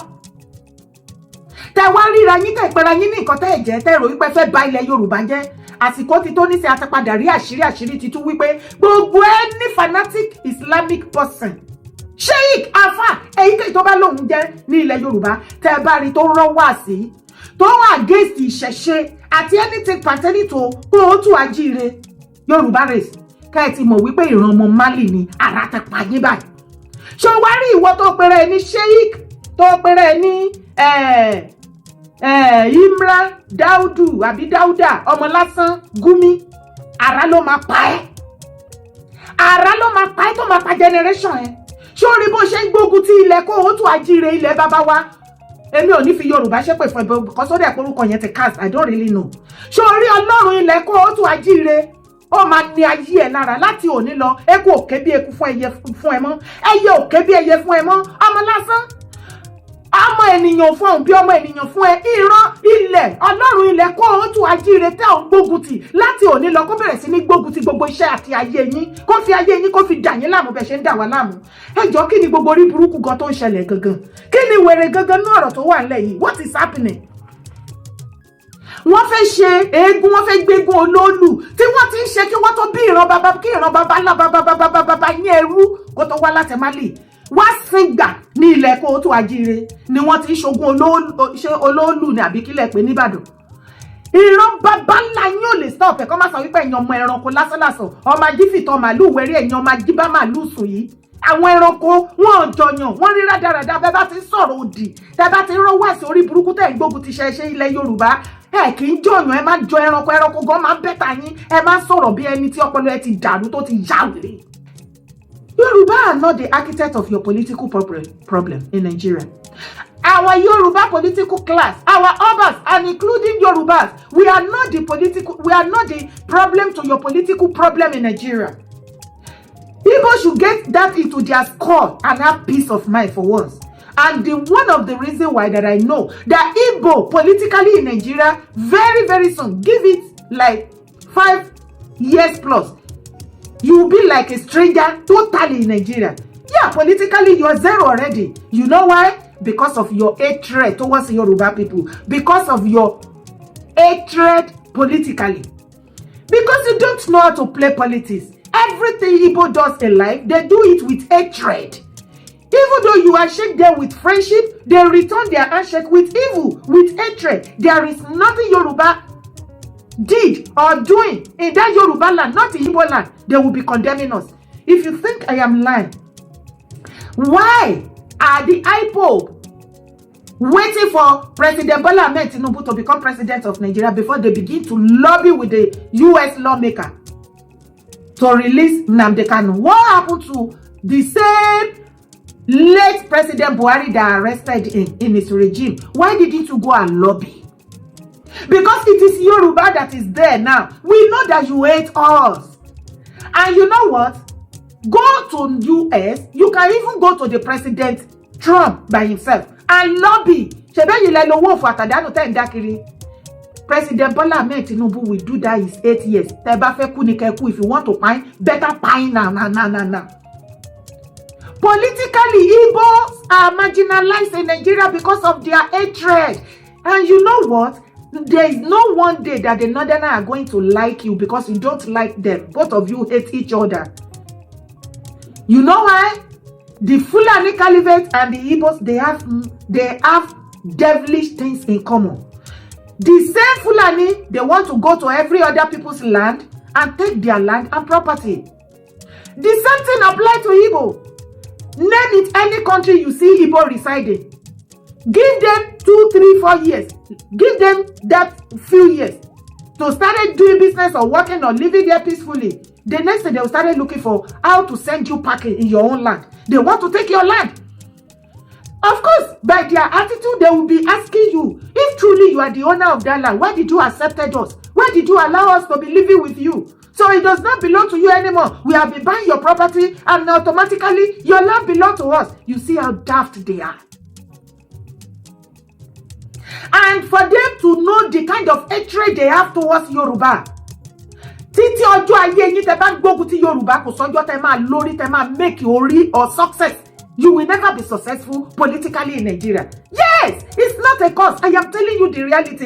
Speaker 4: tẹ́ wá ríra yín tẹ́ ìpẹ́ra yín ní nǹkan tẹ́ ẹ̀ jẹ́ tẹ́ rò wípé fẹ́ bà ilẹ̀ Yorùbá jẹ́ àsìkò ti tó ní sí àtàpadà rí àṣírí ti tú wípé gbogbo ẹni fanatic Islamic person sheik afa èyíkéyìí tó bá lóun jẹ́ ní ilẹ̀ Yorùbá tẹ́ bá rí tó rán wá sí tó wà against ìṣẹ̀ṣe àti anything pertaining to kóòtù ajíire Yorùbá race kẹ́ ẹ ti mọ̀ wípé ìran ọmọ Málì ni ara tẹ pa yín báyìí ṣé o wá rí ìwọ tó pèrè ẹ ní sheik tó pèrè ẹ ní Imra Daudu àbí Dauda ọmọ lásán Gumi ara ló máa pa ẹ́ tó máa pa generation ẹ ṣé o rí bó ṣe ń gbógun ti ilẹ̀ kóòtù ajíire ilẹ̀ bàbá wa èmi ò ní fi Yorùbá ṣépè fún ẹ because ó dẹ̀ orúkọ yẹn ti cast I don't really know ṣé o rí Ọlọ́run ilẹ̀ kóòtù ajíire ó máa ní ayé ẹ lára láti òní lọ eku òkè bí eku fún ẹyẹ fún ẹ mọ́ ẹyẹ òkè bí ẹyẹ fún ẹ mọ́ ọmọ lásán ọmọ ènìyàn fún ọ̀hún bí ọmọ ènìyàn fún ẹ ìran ilẹ̀ Ọlọ́run ilẹ̀ kóòtù ajíire tẹ́ ò ń gbógun tì láti òní lọ kó bẹ̀rẹ̀ sí ní gbógun ti gbogbo iṣẹ́ àti ayé yín kó fi ayé yín kó fi dà yín láàmú bẹ́ẹ̀ ṣe ń dà wá láàmú ẹ jọ̀ọ́ kí ni gbogbo orí burúkú gan tó ń ṣẹlẹ̀ gangan kí ni wèrè gangan ní ọ̀rọ̀ tó wà nílẹ̀ yìí what is happening wọ́n fẹ́ ṣe eégún wọ́n fẹ́ gbégún olóòlù tí wọ́n ti ń ṣe kí wọ́n tó bí ìran bàbá kí ìran bàbá ńlá bàbá yín ẹrú kó tó wá láti Málì wá sìngbà ní ilẹ̀ kóòtù ajíire ni wọ́n ti ń ṣogún olóòlù ní àbí kílẹ̀ pé nìbàdàn ìran bàbá ńlá yín ò lè stop ẹ̀ kọ́ máa sọ wípé ẹ̀yin ọmọ ẹranko lásánlàsàn ọmọ ajífìtàn màálù wẹ̀rí ẹ̀yin ọmọ ajíbá màálù sùn yìí àwọn ẹranko wọn ò jọyàn wọn rí rádaràda bẹ́ẹ̀ bá ti ń sọ̀rọ̀ òdì tẹ́ bá ti ń rọ́wọ́ ẹ̀sìn orí burúkú tẹ́ ń gbógun ti ṣe ilẹ̀ Yorùbá ẹ kì í jọyàn ẹ má jọ ẹranko gan máa bẹ́tà yín ẹ má sọ̀rọ̀ bí ẹni tí ọpọlọ ẹ ti dàrú tó ti yá wèrè. Yoruba are not the architect of your political problem in Nigeria. Our Yoruba political class, our Obas, and including Yorubas, we are not the problem to your political problem in Nigeria. People should get that into their skull and have peace of mind for once. And one of the reasons why that I know that Igbo politically in Nigeria very, very soon, give it like 5 years plus, you will be like a stranger totally in Nigeria. Yeah, politically you are zero already. You know why? Because of your hatred towards Yoruba people. Because of your hatred politically. Because you don't know how to play politics. Everything Igbo does in life, they do it with hatred. Even though you handshake them with friendship, they return their handshake with evil, with hatred. There is nothing Yoruba did or doing in that Yoruba land, not in Igbo land. They will be condemning us. If you think I am lying, why are the IPOB waiting for President Bola Ahmed Tinubu to become president of Nigeria before they begin to lobby with the US lawmaker to release Nnamdi Kanu? What happened to the same late President Buhari that arrested him in his regime? Why didn't you go and lobby? Because it is Yoruba that is there now. We know that you hate us. And you know what? Go to US. You can even go to the President Trump by himself and lobby. President Bola Ahmed Tinubu will do that in 8 years. If you want to pine, better pine now. Politically, Igbos are marginalized in Nigeria because of their hatred. And you know what? There is no one day that the Northerners are going to like you because you don't like them. Both of you hate each other. You know why? The Fulani Caliphate and the Igbos, they have devilish things in common. The same Fulani, they want to go to every other people's land and take their land and property. The same thing applies to Igbo. Name it any country you see Igbo residing. Give them 2, 3, 4 years. Give them that few years to start doing business or working or living there peacefully. The next thing they will start looking for how to send you packing in your own land. They want to take your land. Of course, by their attitude, they will be asking you, if truly you are the owner of that land, why did you accept us? Why did you allow us to be living with you? So it does not belong to you anymore. We have been buying your property and automatically your land belongs to us. You see how daft they are. And for them to know the kind of hatred they have towards Yoruba. Títí ọjọ́ ayé yín tẹ́ bá gbógun ti Yoruba kò sọ́jọ́ tẹ́ máa lórí tẹ́ máa make orí or success. You will never be successful politically in Nigeria. Yes, it's not a cause. I am telling you the reality.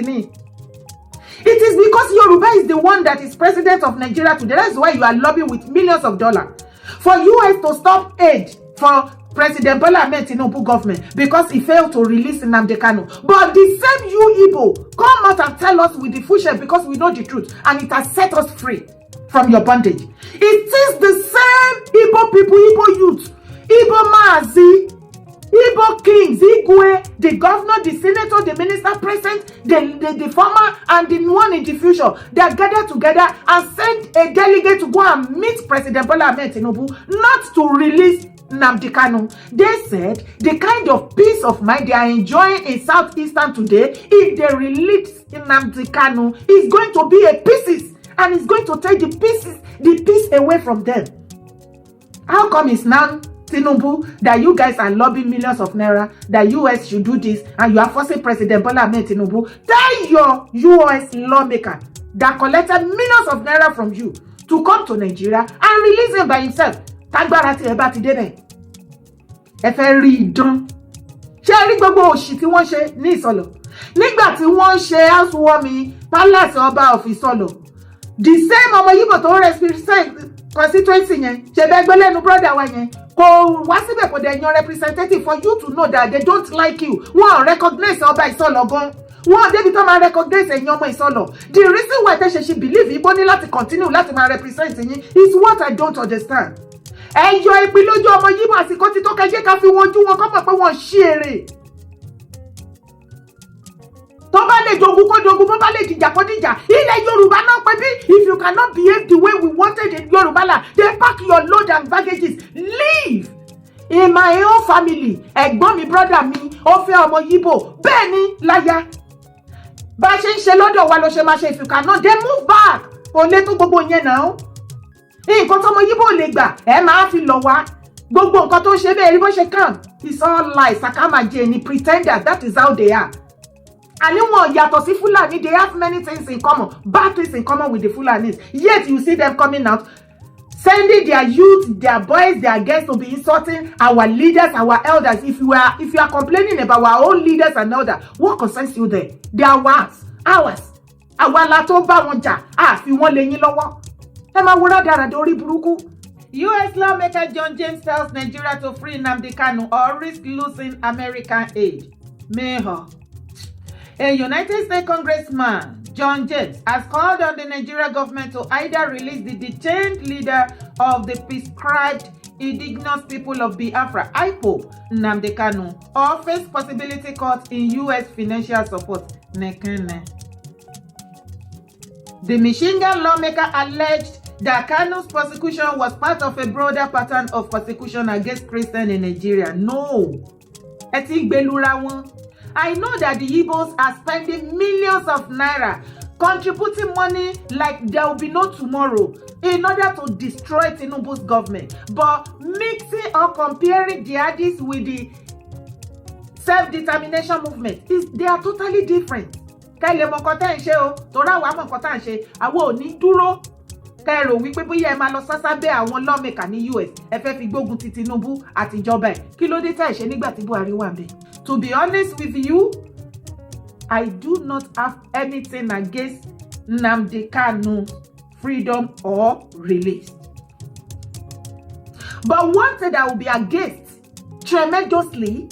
Speaker 4: It is because Yoruba is the one that is president of Nigeria today. That's why you are lobbying with millions of dollars for US to stop aid for President Bola Ahmed Tinubu government because he failed to release Nnamdi Kanu. But the same you Igbo come out and tell us with the full share because we know the truth and it has set us free from your bondage. It is the same Igbo people, Igbo youth, Igbo Maazi, Igbo kings, Igwe, the governor, the senator, the minister present, the former and the one in the future that gather together and send a delegate to go and meet President Bola Ahmed Tinubu not to release Nnamdi Kanu. They said the kind of peace of mind they are enjoying in Southeastern today, if they release Nnamdi Kanu, is going to be a pieces and it's going to take the peace away from them. How come it's now Tinubu that you guys are lobbying millions of naira that US should do this and you are forcing President Bola Ahmed Tinubu? Tell your US lawmaker that collected millions of naira from you to come to Nigeria and release him by himself. Tagbara ti eba ti débẹ̀. Ẹ fẹ́ rí idán. Ṣé rí gbogbo òṣì tí wọ́n ṣe ní Ìsọ̀lọ̀? Nígbà tí wọ́n ṣe housewarming palace ọba of Ìsọ̀lọ̀. The same ọmọ Yíbò tó represent constituency yẹn, ṣe bẹ́ gbé lẹ́nu brother wa yẹn. Kò wá síbẹ̀ kò dẹ̀ yan representative for you to know that they don't like you. Wọ́n recognize ọba Ìsọ̀lọ̀ gan. Wọ́n débi tó máa recognize ẹ̀yin ọmọ Ìsọ̀lọ̀. The reason why they ṣe believe Igbo ní láti continue láti máa represent yín is what I don't understand. Ẹ yọ ìpín lójú ọmọ Yíbò àsìkò tí tó kẹjẹ ká fi wojú wọn kọ́ mọ̀ pé wọ́n ṣí èrè. Tó bá lè jogun kó jogun, bó bá lè dìjà kó dìjà. Ilẹ̀ Yorùbá náà pé bí if you cannot behave the way we wanted in Yorùbá land, then pack your load and baggages, leave. In my own family, ẹ̀gbọ́n mi brother mi, ó fẹ́ ọmọ Yíbò, bẹ́ẹ̀ ni láyà. Bá ṣe ń ṣe lọ́dọ̀ wa ló ṣe máa ṣe if you cannot, then move back. Kò lè tó gbogbo yẹn náà. Nǹkan tó ọmọ Yíbò lè gbà ẹ máa fi lọ wá gbogbo nǹkan tó ń ṣe bẹ́ẹ̀ rí bó ṣe kàn. It's all lies, sakamaje ni pretenders, that is how they are. And wọn yàtọ̀ sí Fulani, they have many things in common, bad things in common with the Fulanis. Yet you see them coming out, sending their youth, their boys, their girls to be insulting our leaders, our elders. If you are complaining about our own leaders and elders, what concerns you there? They are ours. Àwa la tó bá wọn jà, àfi wọn lé yín lọ́wọ́. US lawmaker John James tells Nigeria to free Nnamdi Kanu or risk losing American aid. Mayhaw. A United States congressman, John James, has called on the Nigeria government to either release the detained leader of the prescribed indigenous people of Biafra, IPO, Nnamdi Kanu, or face possibility caught in US financial support. Nekene. The Michigan lawmaker alleged that Kanu's persecution was part of a broader pattern of persecution against Christians in Nigeria. No. I know that the Igbos are spending millions of naira contributing money like there will be no tomorrow in order to destroy Tinubu's government. But mixing or comparing jihadists with the self-determination movement, they are totally different. Kẹ́lẹ́ mọ̀ nǹkan tẹ́ ń ṣe o, torá wa mọ̀ nǹkan tá ń ṣe, àwọn ò ní dúró. Kẹ́rò wípé bóyá ẹ máa lọ sásábẹ́ àwọn lawmaker ní US, ẹ fẹ́ fi gbógun ti Tinubu àti ìjọba ẹ̀. Kí ló dé tẹ́ ẹ ṣe nígbà tí Buhari wà ńbẹ̀? To be honest with you, I do not have anything against Nnamdi Kanu freedom or release. But one thing that will be against tremendously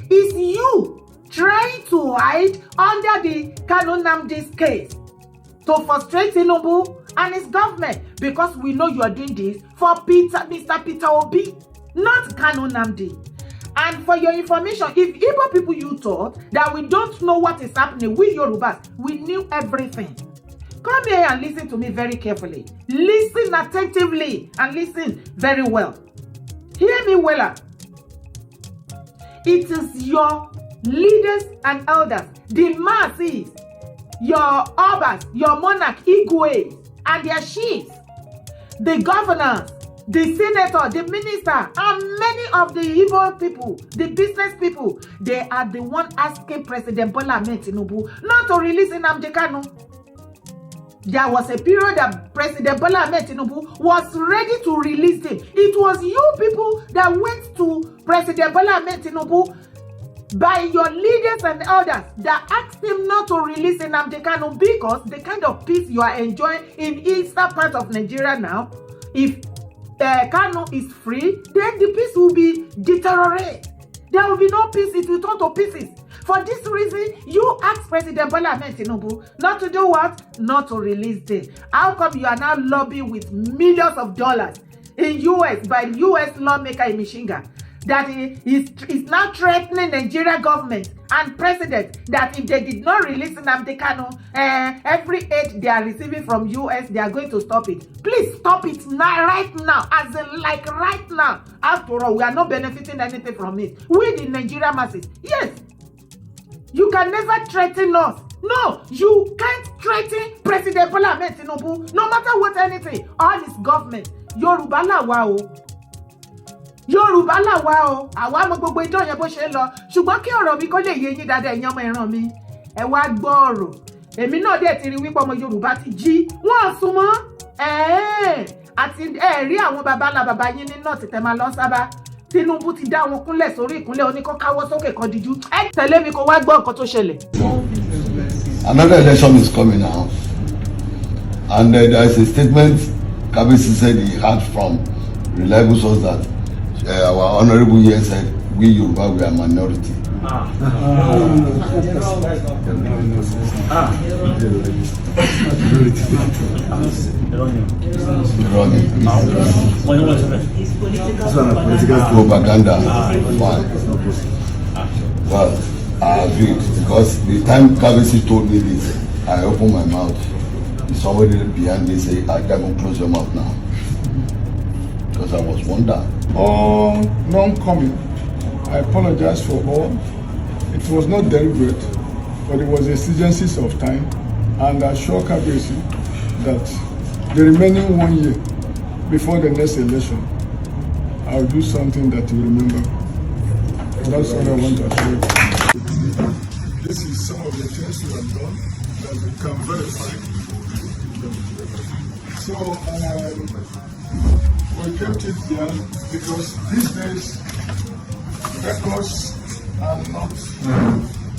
Speaker 4: is you trying to hide under the Kanu Nnamdi's case to frustrate Tinubu and his government, because we know you are doing this for Mr. Peter Obi. not Kanu Nnamdi. And for your information, if Igbo people you thought that we don't know what is happening, we Yorubas, we knew everything. Come here and listen to me very carefully. Listen attentively and listen very well. Hear me well. It is your leaders and elders, the masses, your obas, your monarch, Igwe, and their chiefs, the governors, the senator, the minister, and many of the Igbo people, the business people, they are the one asking President Bola Ahmed Tinubu not to release Nnamdi Kanu. There was a period that President Bola Ahmed Tinubu was ready to release him. It was you people that went to President Bola Ahmed Tinubu by your leaders and elders that asked him not to release Nnamdi Kanu because the kind of peace you are enjoying in eastern part of Nigeria now, if Kanu is free, then the peace will be deteriorated. There will be no peace. It will turn to pieces. For this reason, you asked President Bola Ahmed Tinubu not to do what? Not to release them. How come you are now lobbying with millions of dollars in US by US lawmaker Emishinga that is now threatening Nigeria government and president that if they did not release Nnamdi Kanu, every aid they are receiving from US, they are going to stop it. Please stop it now, right now, as in like right now. After all, we are not benefiting anything from it. We the Nigeria masses, yes. You can never threaten us. No, you can't threaten President Bola Ahmed Tinubu, no matter what anything. All his government. Yoruba la wa o. Yoruba la wa o. Àwa mọ gbogbo ìjọ yẹn bó ṣe lọ. Ṣùgbọ́n kí ọ̀rọ̀ mi kó lè yé yín dáadáa ẹ̀yin ọmọ ìran mi. Ẹ wá gbọ́ ọ̀rọ̀. Èmi náà dẹ̀ ti rí wípé ọmọ Yorùbá ti jí. Wọ́n sún mọ́. Àti rí àwọn baba yín ní náà ti tẹ̀ máa lọ sábà. Tinubu ti dá wọn kúnlẹ̀ sórí ìkúnlẹ̀ oníkọ́ káwọ́ sókè kan díjú. Ẹ tẹ̀lé mi kó wá gbọ́ nǹkan tó ṣẹlẹ̀.
Speaker 11: Another election is coming now, and there is a statement Kabisi said he had from reliable source that our honourable here said we Yoruba we are minority. Propaganda. Well, I agreed because the time Kabisi told me this, I opened my mouth. Somebody behind me say, I can't close your mouth now. Because I was wondering.
Speaker 12: All non-coming, I apologize for all. It was not deliberate, but it was exigencies of time. And I assure Kabisi that the remaining 1 year before the next election, I'll do something that you remember. That's all I want to assure you. This is some of the things we have done that we can verify. So we kept it there because these days records are not,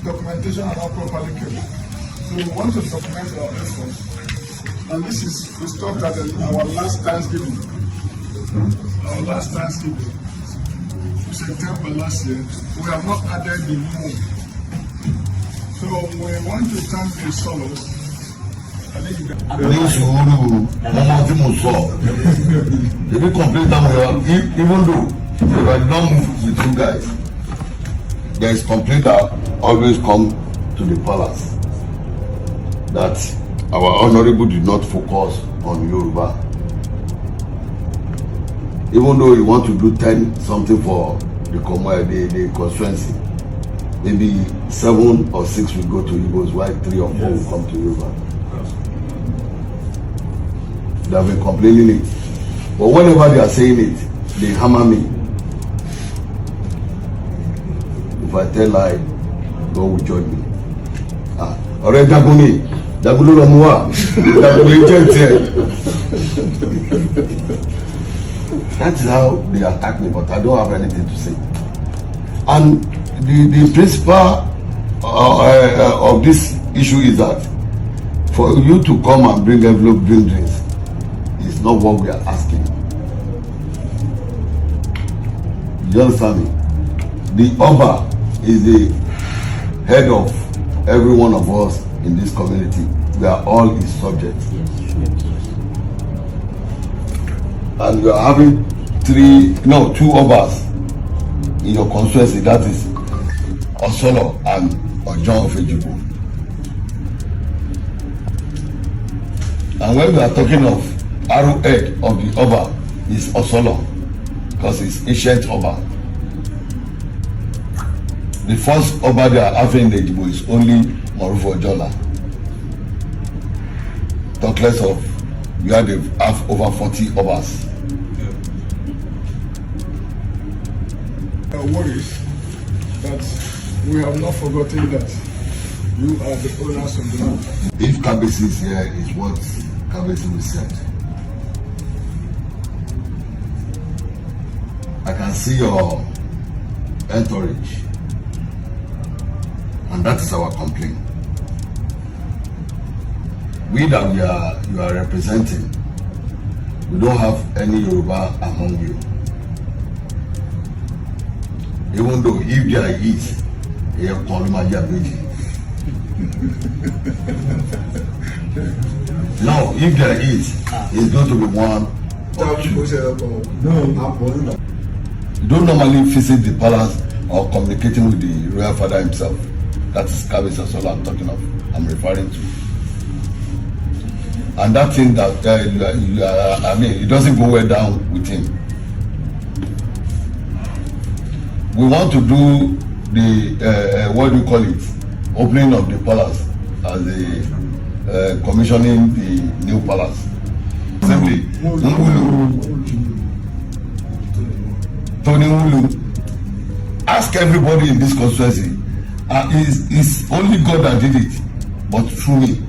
Speaker 12: documentation are not properly kept. So we want to document our efforts. And this is, we stopped at our last Thanksgiving. Our last Thanksgiving. September last year, we have not added the moon. So we want to thank the scholars.
Speaker 11: Ní sùúrù ọmọ tí mo sọ, ebi complain that we are even though we are not moved with you guys, there is complaint that always come to the palace that our honourable did not focus on Yoruba. Even though you want to do 10 something for the constituency, maybe 7 or 6 will go to Igbos, while 3 or 4 will come to Yoruba. They have been complaining it, but whenever they are saying it, they hammer me. If I tell lie, God will judge me. Ọ̀rẹ́ Jagun ni, Jagun ló lọ mú wá, Jagun ló jẹ́ tiẹ̀. That is how they attack me, but I don't have anything to say. And the principle of this issue is that for you to come and bring envelope, bring drinks, is not what we are asking. You understand me? The Oba is the head of every one of us in this community. We are all his subjects. And we are having 2 Obas in your constituency, that is Osolo and Ojon of Ejigbo. And when we are talking of arrowhead of the Oba is Osolo, because it's ancient Oba. The first Oba they are having in Ejigbo is only Morufo Ojola. Talk less of, we have over 40 Obas.
Speaker 12: Worries that we have not forgotten that you are the owners of the land.
Speaker 11: If Kabesi is here, is what Kabesi will said. I can see your entourage, and that is our complaint. We that you are representing, we don't have any Yoruba among you. Even though if there is a Kolumajabeji. No, if there is, it's going to be one or two. You don't normally visit the palace or communicating with the royal father himself. That is Kabesi Osolo I'm referring to. And that thing that it doesn't go well down with him. We want to do the what do you call it, opening of the palace as a commissioning the new palace. Simply, Tony Ngulu, ask everybody in this constituency. It's only God that did it, but through me.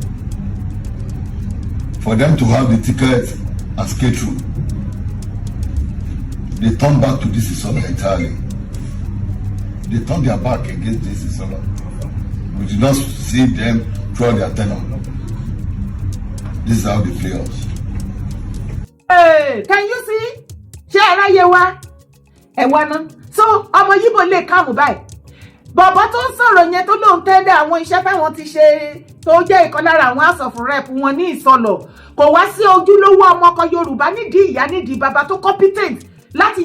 Speaker 11: For them to have the ticket and skate through, they turn back to this Isolo entirely. They turn their back against this Isolo. We did not see them throughout their tenure. This is how they play us.
Speaker 4: Hey, can you see? Share yewa. Ewana. So, ọmọ Yíbò lè kàmù báyìí. Bàbá tó ń sọ̀rọ̀ yẹn tó lóun tẹ́lẹ̀ àwọn iṣẹ́ táwọn ti ṣe tó jẹ́ ìkan lára àwọn House of Rep wọn ní Ìsọlọ̀. Kò wá sí ojúlówó ọmọ ọkọ Yorùbá nídìí ìyá nídìí bàbá tó competent láti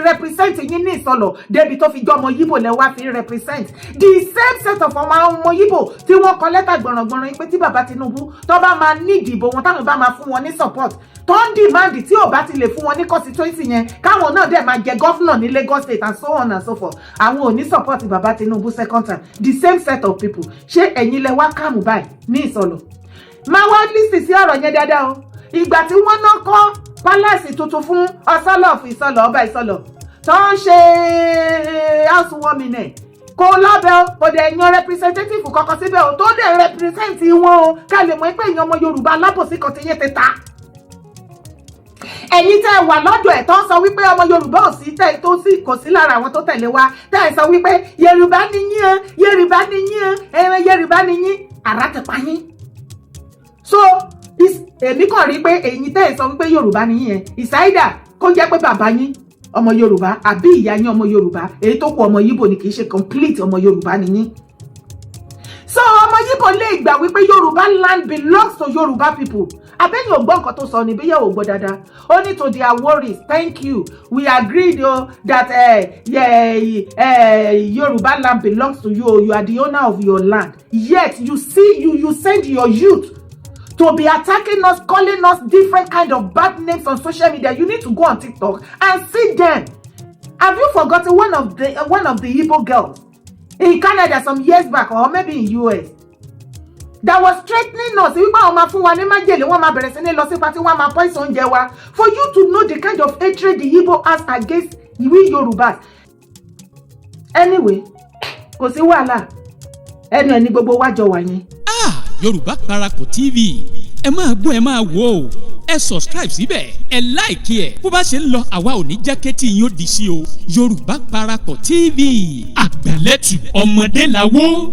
Speaker 4: represent yín ní Ìsọlọ̀ débi tó fi jọ ọmọ Yíbò lẹ wá fi represent the same set of ọmọ Yíbò tí wọ́n kọ lẹ́tà gbọ̀ràngbọ̀ràn pé tí bàbá Tinubu tó bá máa ní ìdìbò wọn táwọn bá máa fún wọn ní support tó ń demand tí ò bá ti lè fún wọn ní constituency yẹn káwọn náà dẹ̀ máa jẹ governor ní Lagos State and so on and so forth àwọn ò ní support bàbá Tinubu second time the same set of people ṣé ẹ̀yin lẹ wá kàmù báyìí ní Ìsọlọ̀ máa wá lísì sí ọ̀rọ̀ yẹn dáadáa o ìgbà tí wọ́n náà kọ́ pálásì tuntun fún Ọ̀sọ́lọ̀ fún Ìsọlọ̀ ọba Ìsọlọ̀ tó ń ṣe housewarming ẹ̀ kò lábẹ́ o kò dẹ̀ yan representative kankan síbẹ̀ o tó dẹ̀ represent wọn o ká lè mọ̀ pé èèyàn ọmọ Yorùbá alábòsí kan ti yé ti ta ẹ̀yin tẹ́ wà lọ́dọ̀ ẹ̀ tó ń sọ wípé ọmọ Yorùbá ò sí tẹ́ tó sì kò sí lára àwọn tó tẹ̀lé wa tẹ́ ẹ̀ sọ wípé Yorùbá ni yín o Yorùbá ni yín o ẹran Yorùbá ni yín àrà ti pa yín so èmi kàn rí pé ẹ̀yin tẹ́ ẹ̀ sọ wípé Yorùbá ni yín yẹn ìsáídà kó jẹ́ pé bàbá yín ọmọ Yorùbá àbí ìyá yín ọmọ Yorùbá èyí tó kù ọmọ Yíbò ni kì í ṣe complete ọmọ Yorùbá ni yín so ọmọ Yíbò lè gbà wípé Yorùbá land belongs to Yorùbá people abẹ́yìn ò gbọ́ nǹkan tó sọ níbí yẹ̀ ò gbọ́ dáadáa ó ní to their worries thank you we agreed that Yorùbá land belongs to you you are the owner of your land yet you send your youth to be attacking us, calling us different kind of bad names on social media. You need to go on TikTok and see them. Have you forgotten one of the Igbo girls in Canada some years back, or maybe in US, that was threatening us? For you to know the kind of hatred the Igbo has against we Yorubas. Anyway, kò sí wàhálà. Ẹni gbogbo wa jọ wà yẹn.
Speaker 6: Yorùbá Parako TV ẹ máa gbọ́ ẹ máa wò ó ẹ subscribe síbẹ̀ ẹ like ẹ bó bá ṣe ń lọ àwa ò ní jákẹ́tì yín ó di sí o Yorùbá Parako TV àgbàlẹ́tù ọmọdé làwọ̀.